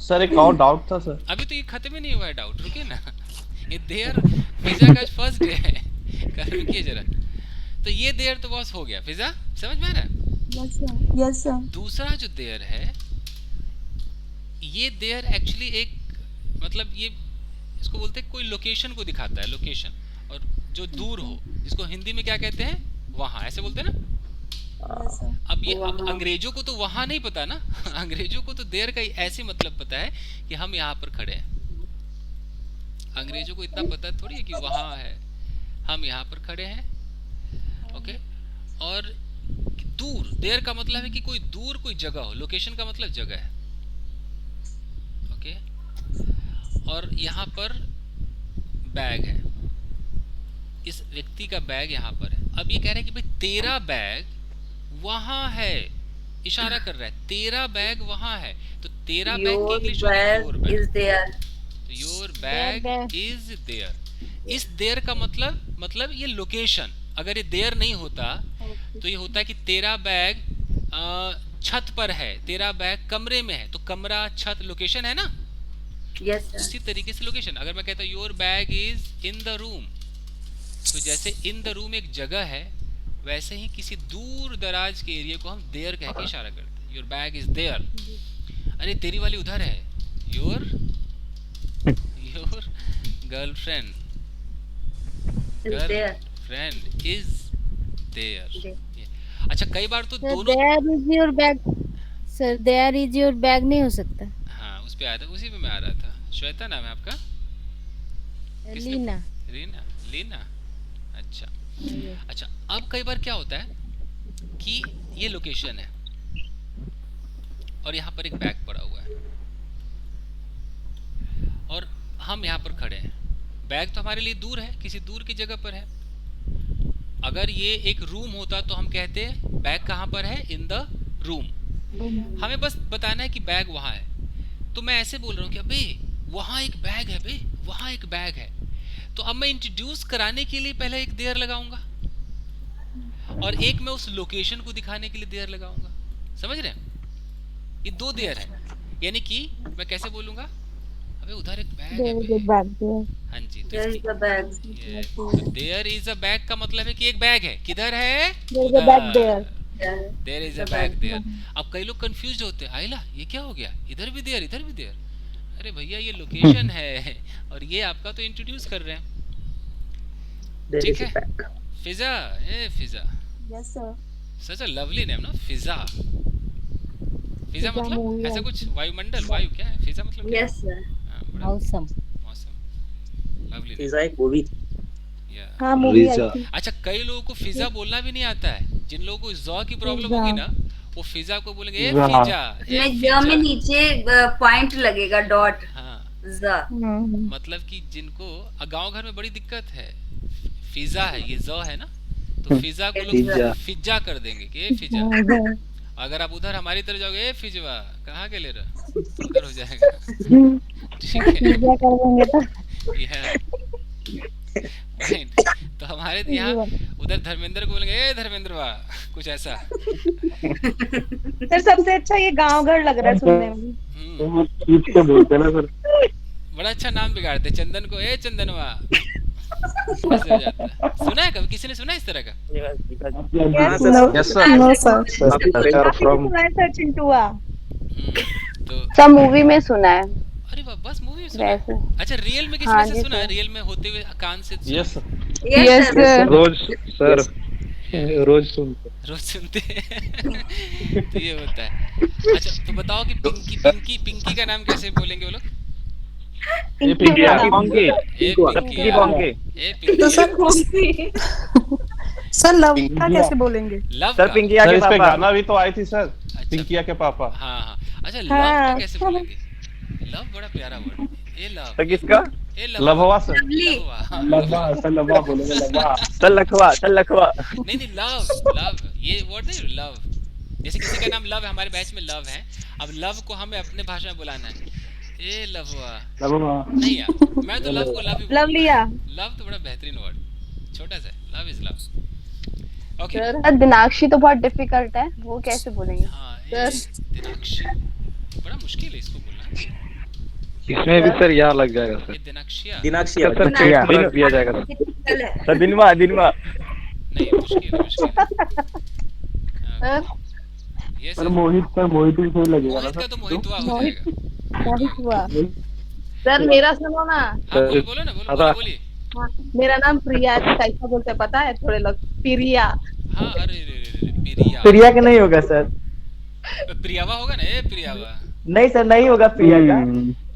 Sir एक और डाउट था सर। अभी तो ये खत्म ही नहीं हुआ है डाउट, रुकिए ना। ये देर पिज्जा का फर्स्ट डे है, रुकिए जरा। तो ये देर तो बॉस हो गया, पिज्जा समझ में आ रहा है। Yes sir. दूसरा जो देर है, ये देर एक्चुअली एक मतलब ये इसको बोलते हैं कोई लोकेशन को दिखाता है, लोकेशन, और जो दूर हो जिसको हिंदी में क्या कहते हैं, वहाँ, ऐसे बोलते हैं ना। अब ये अब अंग्रेजों को तो वहाँ नहीं पता ना। अंग्रेजों को तो देर का ऐसे मतलब पता है कि हम यहाँ पर खड़े हैं। अंग्रेजों को इतना पता थोड़ी है कि वहाँ है, हम यहाँ पर खड़े हैं, ओके। और दूर, देर का मतलब है कि कोई दूर कोई जगह हो, लोकेशन का मतलब जगह है, ओके। और यहाँ पर बैग है, इस व्यक्ति का बैग यहाँ पर है। अब ये कह रहा है कि भाई तेरा बैग वहाँ है, इशारा कर रहा है तेरा बैग वहाँ है। तो तेरा बैग की Your English bag is there. Your bag is there. इस देयर का मतलब ये लोकेशन। अगर ये देयर नहीं होता तो ये होता है कि तेरा बैग छत पर है, तेरा बैग कमरे में है, तो कमरा छत लोकेशन है ना। Yes, sir. उसी तरीके से लोकेशन, अगर मैं कहता हूँ your bag is in the room, तो जैसे इन द रूम एक जगह है, वैसे ही किसी दूर दराज के एरिया को हम देयर कह के इशारा करते हैं। Your bag is there. अरे तेरी वाली उधर है, your girlfriend Is there. Girlfriend is there. There. अच्छा, कई बार तो दोनों, there is your bag, sir there is your bag नहीं हो सकता। हाँ उस पे आया था, उसी पे मैं आ रहा था। श्वेता नाम है आपका? किसने- लीना। रीना, लीना, अच्छा। अच्छा, अब कई बार क्या होता है कि ये लोकेशन है और यहाँ पर एक बैग पड़ा हुआ है और हम यहाँ पर खड़े हैं। बैग तो हमारे लिए दूर है, किसी दूर की जगह पर है। अगर ये एक रूम होता तो हम कहते बैग कहाँ पर है, इन द रूम। हमें बस बताना है कि बैग वहाँ है। तो मैं ऐसे बोल रहा हूँ कि अबे वहाँ एक बैग है, बे वहाँ एक बैग है। तो अब मैं इंट्रोड्यूस कराने के लिए पहले एक देयर लगाऊंगा और एक मैं उस लोकेशन को दिखाने के लिए देयर लगाऊंगा। समझ रहे हैं? ये दो देयर है। यानी कि मैं कैसे बोलूंगा, अबे उधर एक बैग है बे। हाँ जी, तो There is a bag. There is a bag का मतलब है कि एक बैग है। किधर है? There. There is a bag there. अब कई लोग कंफ्यूज होते हैं, आइला ये क्या हो गया, इधर भी देयर इधर भी देयर। अरे भैया ये लोकेशन है और ये आपका तो इंट्रोड्यूस कर रहे हैं, ठीक है। फिजा, ए Fiza, yes sir. Such a lovely name ना, फिजा। फिजा मतलब ऐसा कुछ वायुमंडल, वायु क्या है? फिजा मतलब क्या? Yes, sir. हाँ, बड़ा मौसम। मौसम, लवली। पिज़्ज़ा एक मूवी थी। हाँ मूवी आई थी। अच्छा, कई लोगों को फिजा बोलना भी नहीं आता है। जिन लोगों को जॉ की प्रॉब्लम होगी ना, वो फिजा को बोलेंगे ए फिजा, ए इसमें ज में फिजा। नीचे पॉइंट लगेगा, डॉट। हाँ, ज। मतलब कि जिनको गांव घर में बड़ी दिक्कत है, फिजा है, ये ज है ना, तो फिजा को लोग फिजा कर देंगे कि ए फिजा। अगर आप उधर हमारी तरह जाओगे, ए फिजवा कहाँ के ले रहा, उधर हो जाएगा, ठीक है। पिज्जा कर देंगे तो Right. तो हमारे यहाँ उधर धर्मेंद्र को बोलेंगे ए धर्मेंद्र वाह, कुछ ऐसा। सर सबसे अच्छा ये गांव घर लग रहा है सुनने में। पूछ के बोलते ना सर। बड़ा अच्छा नाम बिगाड़ते चंदन को, ए चंदनवा ऐसे हो जाता है। सुना है कभी किसी ने सुना है इस तरह का? Yes, sir. No, sir. Sir, we are from. सुना है सर चिंटुआ। तो सब मूवी में सुना है अरे वाह, बस मूवी में सुना है। वैसे। अच्छा रियल में किसी हाँ ने जी सुना है? सर। रियल में होते हुए कान से सुना? Yes, sir. Yes, sir. रोज सर रोज सुनते। रोज सुनते हैं। तो ये होता है। अच्छा तो बताओ कि पिंकी का नाम कैसे बोलेंगे वो लोग? ये पिंकिया। पिंकी ए पिंकी बॉन्की। ए तो पिंकी। सर लव का कैसे बोलेंगे? लव सर का? पिंकिया सर के इस पे पापा। गाना भी तो आई थी सर, अच्छा। पिंकिया के पापा। हाँ हाँ। अच्छा लव का कैसे बोलेंगे? लव बड़ा प्यारा वर्ड है। ए लव। सर किसका? ए लव। लभवा सर। लववा, हाँ, लभवा सर, लभवा बोलेंगे लभवा। Sir लखवा sir लखवा। नहीं नहीं लव लव ये वर्ड है लव। जैसे किसी का नाम लव है, हमारे बैच में लव है, अब लव को हमें अपने भाषा में बुलाना है। ए लववा। लभवा। नहीं यार, मैं तो लव को लव ही लव लिया। लव तो बड़ा बेहतरीन वर्ड, छोटा सा love is love. Okay sir Dinakshi तो बहुत डिफिकल्ट है, वो कैसे बोलेंगे? हाँ ए दिनाक्षी बड़ा मुश्किल है इसको बोलना। इसमें भी सर यार लग जाएगा सर। ये दिनाक्षिया दिनाक्षी सर पेट पर रख दिया जाएगा सर। सर दिनवा दिनवा। नहीं मुश्किल है। ये सर मोहित भी सही लगेगा ना मोहित का सर। तो मोहितवा हो जाएगा। बहुत हुआ। सर मेरा सुनो ना। हाँ बोलो ना, बोलो बोलिए। हाँ, मेरा नाम प्रिया है, कैसा बोलते हैं पता है? थोड़े लोग प्रिया। हाँ अरे रे प्रिया। प्रिया का नहीं होगा सर। प्रियावा होगा ना? ए प्रियावा। नहीं सर नहीं होगा प्रिया का।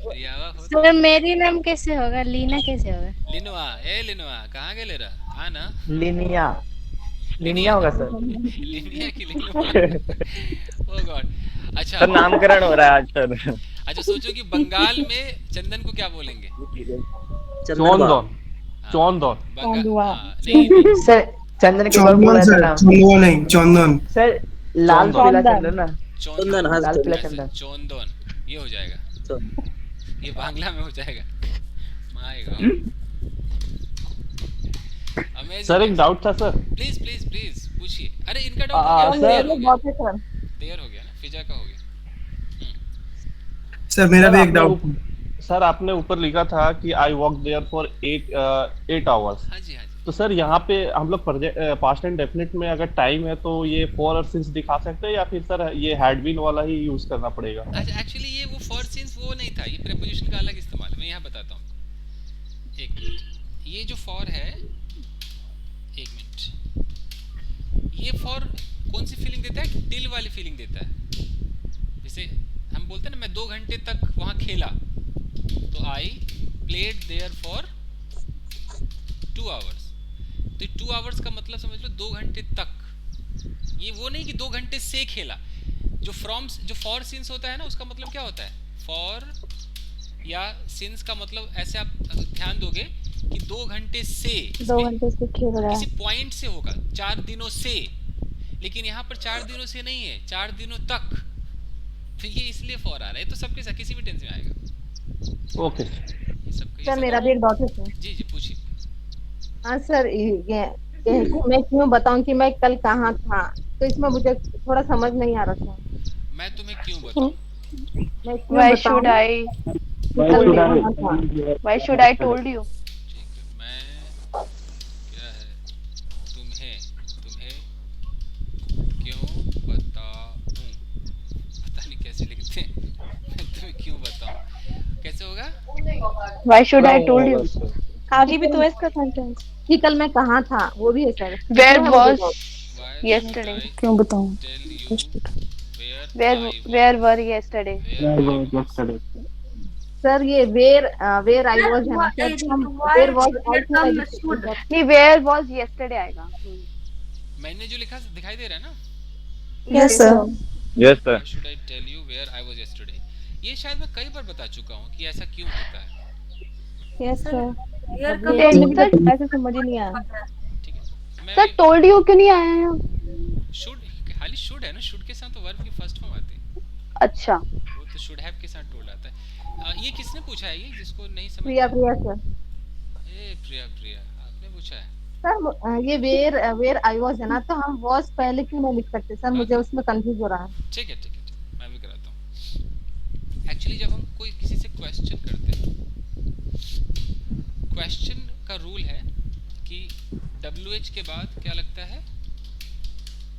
प्रियावा हो। सर मेरी नाम कैसे होगा? लीना कैसे होगा? लिनवा। ए लिनवा कहाँ गए ले रहा? हाँ ना लिनिया लिनिया होगा सर। लिनिया की लिनवा। ओह गॉड। अच्छा सर नामकरण हो रहा है आज सर। अच्छा सोचो कि बंगाल में चंदन को क्या बोलेंगे? चौंदन। चौंदन। नहीं सर चंदन के बाद बोला था नाम। चंदन नहीं चंदन। सर लाल पीला चंदन ना। चंदन। हाँ लाल पीला चंदन। चंदन ये हो जाएगा, ये बांग्ला में हो जाएगा। My God. अमेजिंग। सर एक डाउट था सर। प्लीज प्लीज प्लीज पूछिए। अरे इनका डाउट हो गया, देर हो गया ना, फिजा का हो गया। सर मेरा भी एक डाउट। सर आपने ऊपर लिखा था कि I walk there for 8 hours. हाँ जी हाँ जी। तो सर यहाँ पे हम लोग पास्ट एंड डेफिनेट में अगर टाइम है तो ये फॉर और सिंस दिखा सकते हैं, या फिर सर ये हैड बीन वाला ही यूज करना पड़ेगा? अच्छा एक्चुअली ये वो फॉर सिंस वो नहीं था, ये प्रीपोजिशन का अलग इस्तेमाल है। मैं यहाँ बताता हूँ, एक मिनट। ये जो फॉर है, एक मिनट, ये फॉर कौन सी फीलिंग देता है? टिल वाली फीलिंग देता है। जैसे हम बोलते हैं ना मैं 2 घंटे तक वहाँ खेला, तो I played there for 2 hours. तो 2 आवर्स का मतलब समझ लो 2 घंटे तक। ये वो नहीं कि 2 घंटे से खेला। जो फॉर सिंस होता है ना, उसका मतलब क्या होता है? फॉर या सिंस का मतलब ऐसे आप ध्यान दोगे कि 2 घंटे से, 2 घंटे से खेल रहा है, किसी पॉइंट से होगा, 4 दिनों से। लेकिन यहाँ पर 4 दिनों से नहीं है, 4 दिनों तक। तो ये इसलिए फॉर आ रहा है। तो सबके साथ किसी भी टेंस में आएगा। ओके सर मेरा भी एक डाउट है सर। जी जी पूछिए। हाँ सर ये मैं क्यों बताऊं कि मैं कल कहाँ था? तो इसमें मुझे थोड़ा समझ नहीं आ रहा था। मैं तुम्हें क्यों बताऊं? मैं क्यों Why बताऊं? should I? Why should I told you? मैं क्या है तुम्हें क्यों बताऊं? पता नहीं कैसे लिखते हैं। मैं तुम्हें क्यों बताऊं? कैसे होगा? Why should I told you? आगे भी तो है इसका सेंटेंस कि कल मैं कहाँ था, वो भी है सर। Where was yesterday? क्यों बताऊं? Where were yesterday? सर ये वेयर आई वाज है ना सर। हम वेयर वाज नहीं, where was yesterday आएगा। मैंने जो लिखा दिखाई दे रहा है ना? Yes sir. Yes sir. Should I tell you where I was yesterday? ये शायद मैं कई बार बता चुका हूँ कि ऐसा क्यों होता है। Yes sir. सर ऐसे समझ ही नहीं आया। ठीक है। मैं सर told you क्यों नहीं आया यहाँ? शुड, खाली शुड है ना, शुड के साथ तो वर्ब की फर्स्ट फॉर्म आती है। अच्छा वो तो शुड हैव के साथ टोल्ड आता है। ये किसने पूछा है? ये जिसको नहीं समझ? प्रिया सर। ए प्रिया आपने पूछा है। सर ये वेयर आई वाज है ना, तो हम वाज पहले क्यों नहीं लिख सकते सर? मुझे उसमें कंफ्यूज हो रहा है। ठीक है मैं भी कराता हूँ। एक्चुअली जब हम कोई किसी से क्वेश्चन करते हैं क्वेश्चन का रूल है कि WH के बाद क्या लगता है?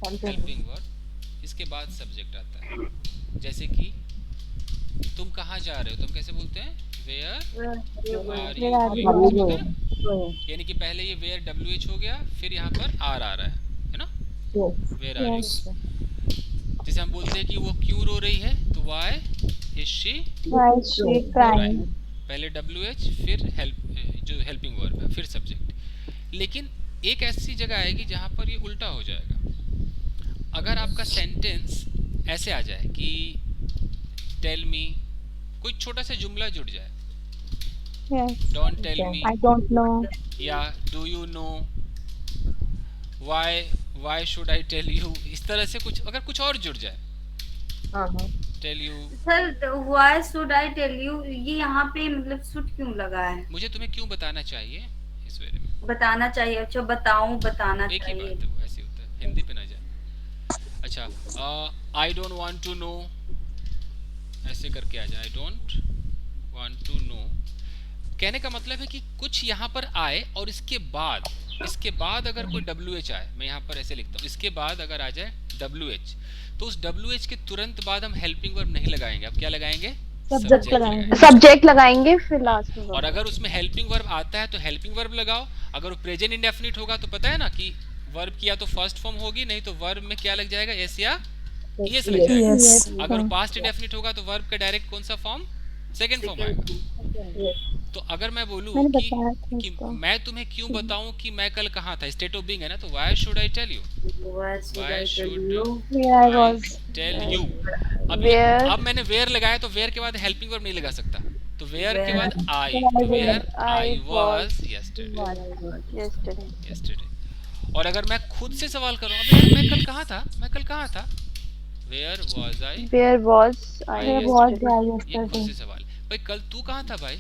हेल्पिंग वर्ब, इसके बाद सब्जेक्ट आता है। जैसे कि तुम कहाँ जा रहे हो, तुम कैसे बोलते हैं? वेयर आर यू गोइंग, यानी कि पहले ये वेयर WH हो गया, फिर यहाँ पर आर आ रहा है ना? Where are you. जैसे हम बोलते हैं कि वो क्यों रो रही है, तो व्हाई इज शी क्राइंग, पहले WH फिर जो हेल्पिंग वर्ब है, फिर सब्जेक्ट। लेकिन एक ऐसी जगह आएगी जहाँ पर ये उल्टा हो जाएगा। अगर आपका सेंटेंस ऐसे आ जाए कि टेल मी, कोई छोटा सा जुमला जुड़ जाए, don't tell me, I don't know. या do you know, why should I tell you, इस तरह से कुछ अगर कुछ और जुड़ जाए, tell you. Sir why should I tell you, ये यहाँ पे मतलब शुड क्यों लगा है? मुझे तुम्हें क्यों बताना चाहिए, इस बारे में बताना चाहिए। अच्छा बताऊं, बताना एक ही चाहिए। बात है, वो ऐसे होता है, हिंदी पे ना जाए। अच्छा, I don't want to know, ऐसे करके आ जाए, I don't want to know. कहने का मतलब है कि कुछ यहाँ पर आए और इसके बाद अगर कोई WH आए, मैं यहाँ पर ऐसे लिखता हूँ, इसके बाद अगर आ जाए WH, तो उस WH के तुरंत बाद हम हेल्पिंग वर्ब नहीं लगाएंगे, अब क्या लगाएंगे? सब्जेक्ट लगाएंगे फिर लास्ट में। और अगर उसमें हेल्पिंग वर्ब आता है तो हेल्पिंग वर्ब लगाओ। अगर वो प्रेजेंट इंडेफिनिट होगा तो पता है ना कि वर्ब की या तो फर्स्ट फॉर्म होगी, नहीं तो वर्ब में क्या लग जाएगा? एस या ईएस लग जाएगा। अगर पास्ट इंडेफिनिट होगा तो वर्ब का डायरेक्ट कौन सा फॉर्म? सेकंड फॉर्म आएगा। तो अगर मैं बोलूं कि मैं तुम्हें क्यों बताऊं कि मैं कल कहाँ था, स्टेट ऑफ बीइंग है ना, तो why should I tell you, why should I tell you. अब मैंने वेयर लगाया तो वेयर के बाद हेल्पिंग वर्ब नहीं लगा सकता, तो वेयर के बाद आई, तो वेयर आई वाज यस्टरडे। और अगर मैं खुद से सवाल करूं, अब यार मैं कल कहाँ था, वेयर वाज आई ये खुद से सवाल। भाई कल तू कहाँ था भाई,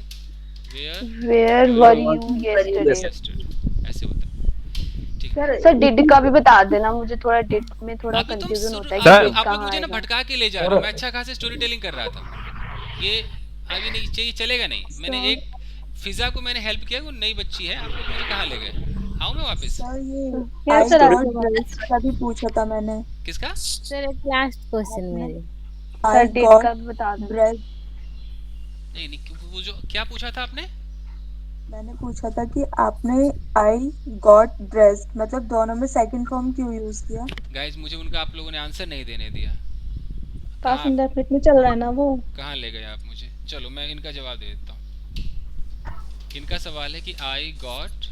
वेयर वर यू यस्टरडे। ऐसे होता है। सर डिड का भी बता देना, मुझे थोड़ा डिड में थोड़ा कंफ्यूजन होता है। आप लोग मुझे ना भटका के ले जा रहे हो, मैं अच्छा खासा स्टोरी टेलिंग कर रहा था, ये आगे नहीं चाहिए, चलेगा नहीं। मैंने एक फिजा को मैंने हेल्प किया, वो नई बच्ची है, आप लोग मुझे कहाँ ले गए? आऊं मैं वापस? का भी पूछा था मैंने। किसका? सर एक लास्ट क्वेश्चन मेरे। सर डिड का भी बता देना। नहीं, वो जो क्या पूछा था आपने? मैंने पूछा था कि आपने आई गॉट ड्रेस्ड मतलब दोनों में सेकंड फॉर्म क्यों यूज किया? गाइस मुझे उनका आप लोगों ने आंसर नहीं देने दिया। पास्ट इंडेफिनिट में चल रहा है ना वो। कहाँ ले गए आप मुझे? चलो मैं इनका जवाब दे देता हूँ। इनका सवाल है कि आई गॉट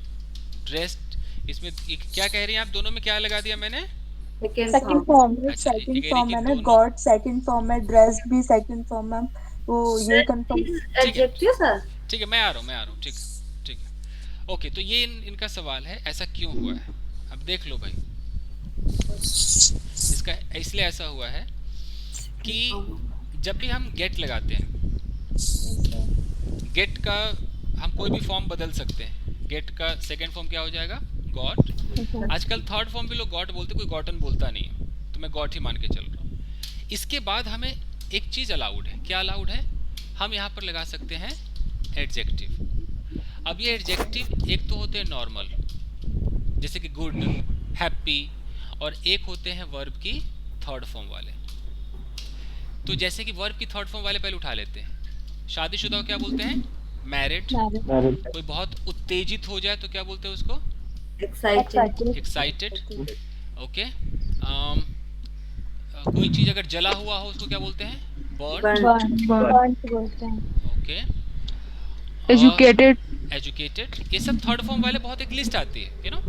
ड्रेस्ड, इसमें क्या कह रही हैं आप? दोनों में क्या लगा दिया मैंने? सेकंड फॉर्म है ना, गॉट सेकंड फॉर्म है, ड्रेस्ड भी सेकंड फॉर्म है, वो ये कंफर्म एडजेक्टिव सर। ठीक है, मैं आ रहा हूँ, ठीक है। ओके, तो ये इनका सवाल है, ऐसा क्यों हुआ है? अब देख लो भाई, इसका इसलिए ऐसा हुआ है कि जब भी हम गेट लगाते हैं, गेट का हम कोई भी फॉर्म बदल सकते हैं। गेट का सेकंड फॉर्म क्या हो जाएगा? गॉट। आजकल थर्ड फॉर्म भी लोग गॉट बोलते, कोई गॉटन बोलता नहीं है, तो मैं गॉट ही मान के चल रहा हूँ। इसके बाद हमें एक चीज अलाउड है। क्या अलाउड है? हम यहाँ पर लगा सकते हैं एडजेक्टिव। अब ये एडजेक्टिव एक तो होते हैं नॉर्मल, जैसे कि गुड, हैप्पी, और एक होते हैं वर्ब की थर्ड फॉर्म वाले। तो जैसे कि वर्ब की थर्ड फॉर्म वाले पहले उठा लेते हैं। शादीशुदा को क्या बोलते हैं? मैरिड। कोई बहुत उत्तेजित हो जाए तो क्या बोलते हैं उसको? एक्साइटेड। ओके। कोई चीज अगर जला हुआ हो उसको क्या बोलते हैं? बर्न्ड बोलते हैं। ओके। एजुकेटेड। ये सब थर्ड फॉर्म वाले बहुत एक लिस्ट आती है, यू नो।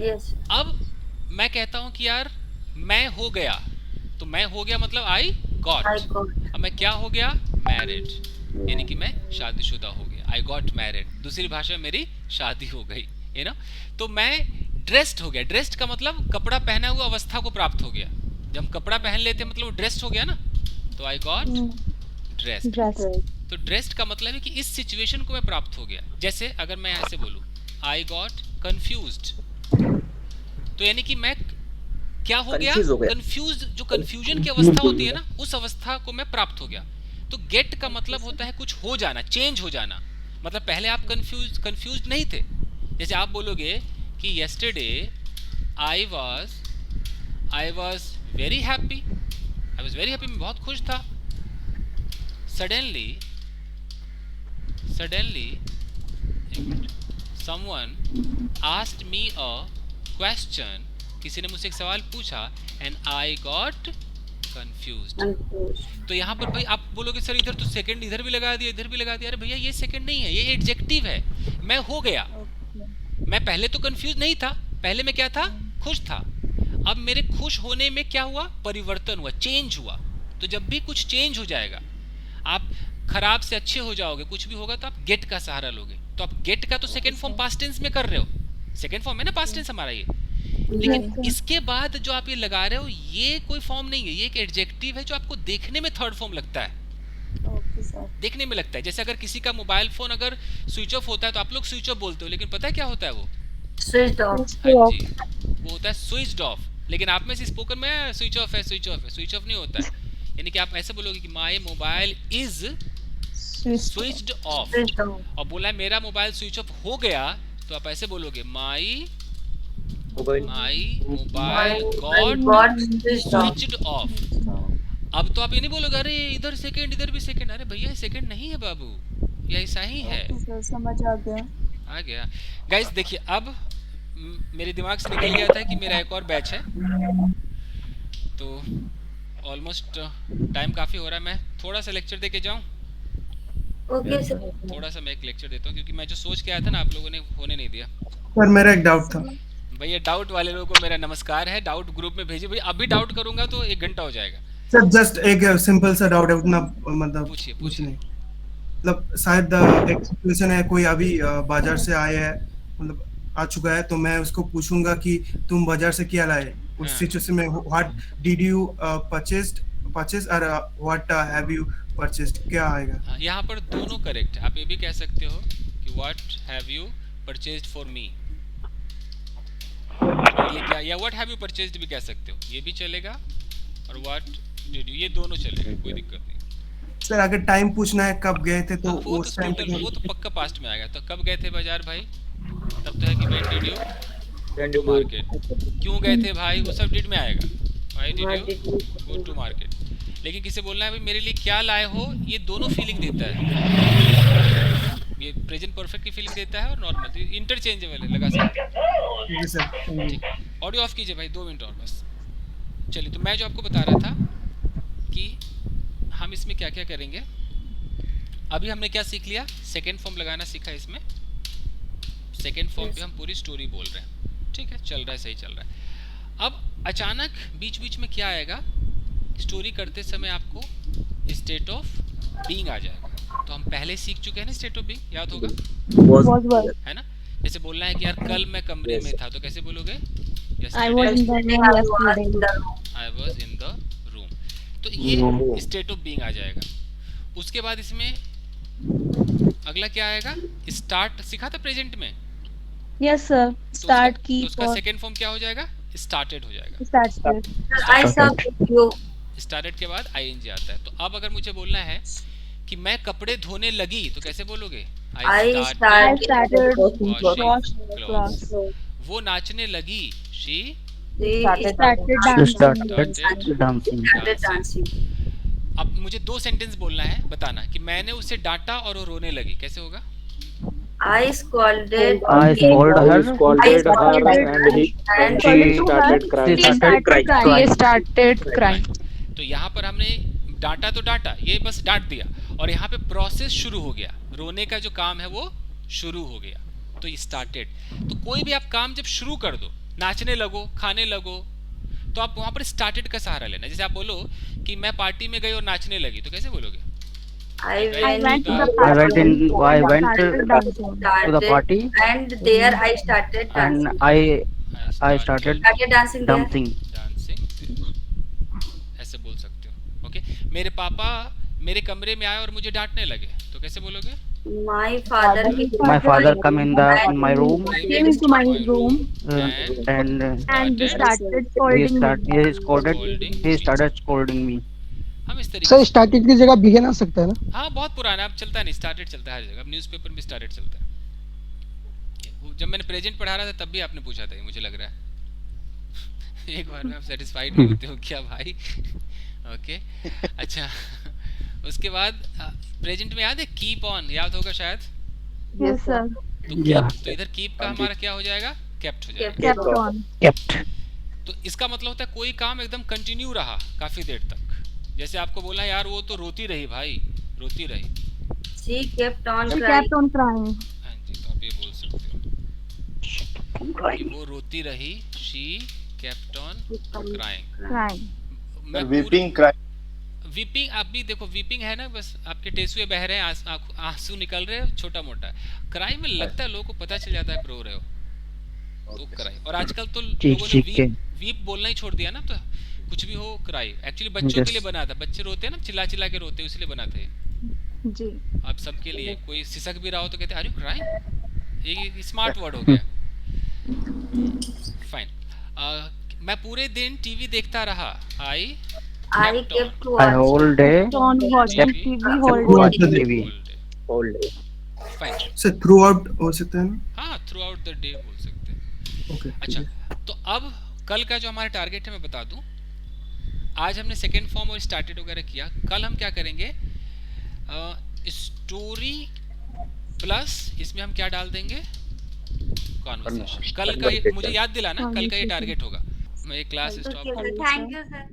यस। अब मैं कहता हूँ कि यार मैं हो गया, तो मैं हो गया मतलब आई गॉट। अब मैं क्या हो गया? मैरिड, यानी कि मैं शादीशुदा हो गया। आई गॉट मैरिड, दूसरी भाषा में मेरी शादी हो गई, यू नो। तो मैं ड्रेस्ड हो गया। ड्रेस्ड का मतलब कपड़ा पहना हुआ अवस्था को प्राप्त हो गया। जब हम कपड़ा पहन लेते हैं मतलब वो ड्रेस्ड हो गया ना, तो आई गॉट ड्रेस्ड। तो ड्रेस्ड का मतलब है कि इस सिचुएशन को मैं प्राप्त हो गया। जैसे अगर मैं ऐसे बोलूं, आई गॉट कंफ्यूज्ड, तो यानी कि मैं क्या हो गया? कंफ्यूज्ड। जो कंफ्यूजन की अवस्था होती है ना, उस अवस्था को मैं प्राप्त हो गया। तो गेट का मतलब होता है कुछ हो जाना, चेंज हो जाना। मतलब पहले आप कंफ्यूज नहीं थे। जैसे आप बोलोगे कि yesterday I was very happy, मैं बहुत खुश था। suddenly someone asked me a question, किसी ने मुझसे एक सवाल पूछा, and I got confused। तो यहाँ पर भाई आप बोलोगे सर इधर तो सेकंड इधर भी लगा दिया, इधर भी लगा दिया। अरे भैया ये सेकंड नहीं है, ये एडजेक्टिव है। मैं हो गया, मैं पहले तो कंफ्यूज नहीं था, पहले मैं क्या था, खुश था। अब मेरे खुश होने में क्या हुआ, परिवर्तन हुआ, चेंज हुआ। तो जब भी कुछ चेंज हो जाएगा, आप खराब से अच्छे हो जाओगे, कुछ भी होगा तो आप गेट का सहारा लोगे। तो आप गेट का तो सेकंड फॉर्म पास्ट टेंस में कर रहे हो, सेकंड फॉर्म है ना पास्ट टेंस हमारा ये। लेकिन इसके बाद जो आप ये लगा रहे हो ये कोई फॉर्म नहीं है, ये एक एडजेक्टिव है जो आपको देखने में थर्ड फॉर्म लगता है। देखने में लगता है। जैसे अगर किसी का मोबाइल फोन अगर स्विच ऑफ होता है तो आप लोग स्विच ऑफ बोलते हो, लेकिन पता है क्या होता है वो स्विच ऑफ। हाँ जी, वो होता है स्विच्ड ऑफ। लेकिन आप में से स्पोकन में स्विच ऑफ है, स्विच ऑफ है, स्विच ऑफ नहीं होता है। यानी कि आप ऐसे बोलोगे कि my mobile is switched off, और बोला है मेरा मोबाइल स्विच ऑफ हो गया तो आप ऐसे बोलोगे my mobile got switched off. अब तो आप ये नहीं बोलोगे अरे इधर सेकंड इधर भी सेकंड। अरे भैया सेकंड नहीं है बाबू, ये ऐसा ही है। समझ आ गया। गाइस देखिए, अब मेरे दिमाग से निकल गया था कि मेरा एक और बैच है, तो ऑलमोस्ट टाइम काफी हो रहा है। मैं थोड़ा सा लेक्चर देके जाऊं? Okay sir. थोड़ा सा मैं एक लेक्चर देता हूं, क्योंकि मैं जो सोच के आया था ना आप लोगों ने होने नहीं दिया। सर मेरा एक डाउट था। भैया डाउट वाले लोगों को मेरा नमस्कार है, डाउट ग्रुप में भेजिए। भैया अभी डाउट करूंगा तो 1 घंटा हो जाएगा। सर जस्ट एक सिंपल सा डाउट है, उतना मतलब कुछ नहीं। मतलब शायद एक सिचुएशन है, कोई अभी बाजार से आया है, मतलब आ चुका है, तो मैं उसको पूछूंगा कि तुम बाजार से क्या लाए। उस सिचुएशन में व्हाट डिड यू परचेज और व्हाट हैव यू परचेज्ड, क्या आएगा? यहाँ पर दोनों करेक्ट है। आप ये भी कह सकते हो कि what have you purchased for me, क्या, या व्हाट हैव यू परचेज्ड भी कह सकते हो, ये भी चलेगा। और व्हाट डिड यू, ये दोनों चलेगा, कोई दिक्कत नहीं। सर अगर टाइम पूछना है कब गए थे तो उस टाइम पे वो तो पक्का पास्ट में आएगा। तो कब गए थे बाजार भाई, तब तो है कि when did you to market. क्यों गए थे भाई, वो सब डिड में आएगा। Why did you go to market. लेकिन किसे बोलना है भाई मेरे लिए क्या लाए हो, ये दोनों फीलिंग देता है। ये प्रेजेंट परफेक्ट की फीलिंग देता है और नॉर्मल इंटरचेंजेबल है, लगा सकते हैं। जी सर। ऑडियो ऑफ कीजिए भाई, 2 मिनट और बस। चलिए, तो मैं जो आपको बता रहा था कि हम इसमें क्या क्या करेंगे। अभी हमने क्या सीख लिया, सेकेंड फॉर्म लगाना सीखा। इसमें सेकेंड फॉर्म पे हम पूरी स्टोरी बोल रहे हैं, ठीक है, चल रहा है, सही चल रहा है। अब अचानक बीच बीच में क्या आएगा, स्टोरी करते समय आपको स्टेट ऑफ बीइंग आ जाएगा। तो हम पहले सीख चुके हैं ना स्टेट ऑफ बीइंग, याद होगा है ना। जैसे बोलना है कि यार कल मैं कमरे में था, तो कैसे बोलोगे, I was in the room yesterday. I was in the room। तो ये स्टेट ऑफ बीइंग आ जाएगा। उसके बाद इसमें अगला क्या आएगा, स्टार्ट सीखा था प्रेजेंट में। यस सर, स्टार्ट की। तो उसका सेकंड फॉर्म क्या हो जाएगा, स्टार्टेड हो जाएगा। स्टार्टेड के बाद आईएनजी आता है। तो अब अगर मुझे बोलना है कि मैं कपड़े धोने लगी, तो कैसे बोलोगे, I started washing clothes. वो नाचने लगी, she started dancing। अब मुझे 2 सेंटेंस बोलना है, बताना कि मैंने उसे डांटा और वो रोने लगी, कैसे होगा। I scolded her and she started crying. तो यहाँ पर हमने डांटा तो डांटा, ये बस डांट दिया, और यहाँ पे प्रोसेस शुरू हो गया, रोने का जो काम है वो शुरू हो गया। तो स्टार्टेड। तो कोई भी आप काम जब शुरू कर दो, नाचने लगो, खाने लगो, तो आप वहां पर स्टार्टेड का सहारा लेना। जैसे आप बोलो कि मैं पार्टी में गई और नाचने लगी, तो कैसे बोलोगे, I went to the party and there I started dancing. and I started dancing. ऐसे बोल सकते हो। ओके, मेरे पापा मेरे कमरे में आए और मुझे डांटने लगे, तो कैसे बोलोगे, My father come in my room came into my room and and started scolding me. he started scolding me. हम इस तरीके सर स्टार्टेड की जगह बिगेन आ सकता है ना? हाँ बहुत पुराना, अब चलता नहीं, स्टार्टेड चलता है हर जगह, अब न्यूज़पेपर में स्टार्टेड चलता है। जब मैंने प्रेजेंट पढ़ा रहा था तब भी आपने पूछा था ये, मुझे लग रहा है। एक बार में आप सेटिस्फाइड नहीं होते हो क्या भाई? ओके अच्छा उसके बाद प्रेजेंट में याद है कीप ऑन, याद होगा शायद। Yes sir. तो इधर कीप का हमारा क्या हो जाएगा? केप्ट हो जाएगा। Kept on. kept, तो इसका मतलब होता है कोई काम एकदम कंटिन्यू रहा काफी देर तक। जैसे आपको बोला यार वो तो रोती रही भाई, रोती रही। She kept on She crying. kept on crying. हाँ जी, तो आप ये बोल सकते हो कि वो रोती रही। She kept on crying. Crying. मैं वीपिंग क्राई वीपिंग, आप भी देखो वीपिंग है ना, बस आपके टेसुए बह रहे हैं, आंसू निकल रहे हैं छोटा मोटा। क्राई में लगता है लोगों को पता चल जाता है रो रहे हो तो क्राई। और आजकल तो लोगों ने वीप बोलना ही छोड़ दिया ना, तो कुछ भी हो क्राई। एक्चुअली बच्चों के लिए बना था, बच्चे रोते हैं ना, चिल्ला चिल्ला के रोते हैं, इसलिए बना थे जी। आप सबके लिए। कोई सिसक भी रहा हो तो कहते हैं अरे क्राई, ये स्मार्ट वर्ड हो गया। फाइन। मैं पूरे दिन टीवी देखता रहा। आई kept whole day On watching TV whole watch day. TV whole day. Fine. Sir through out हो सकता है ना? हाँ थ्रू आउट द डे बोल सकते हैं। ओके अच्छा तो अब कल का जो हमारा टारगेट है मैं बता दूं। आज हमने सेकेंड फॉर्म और स्टार्टेड वगैरह किया। कल हम क्या करेंगे? स्टोरी प्लस इसमें हम क्या डाल देंगे? कॉन्वर्सेशन। कल का ये मुझे याद दिलाना, कल का ये टारगेट होगा। मैं ये class stop thank you sir.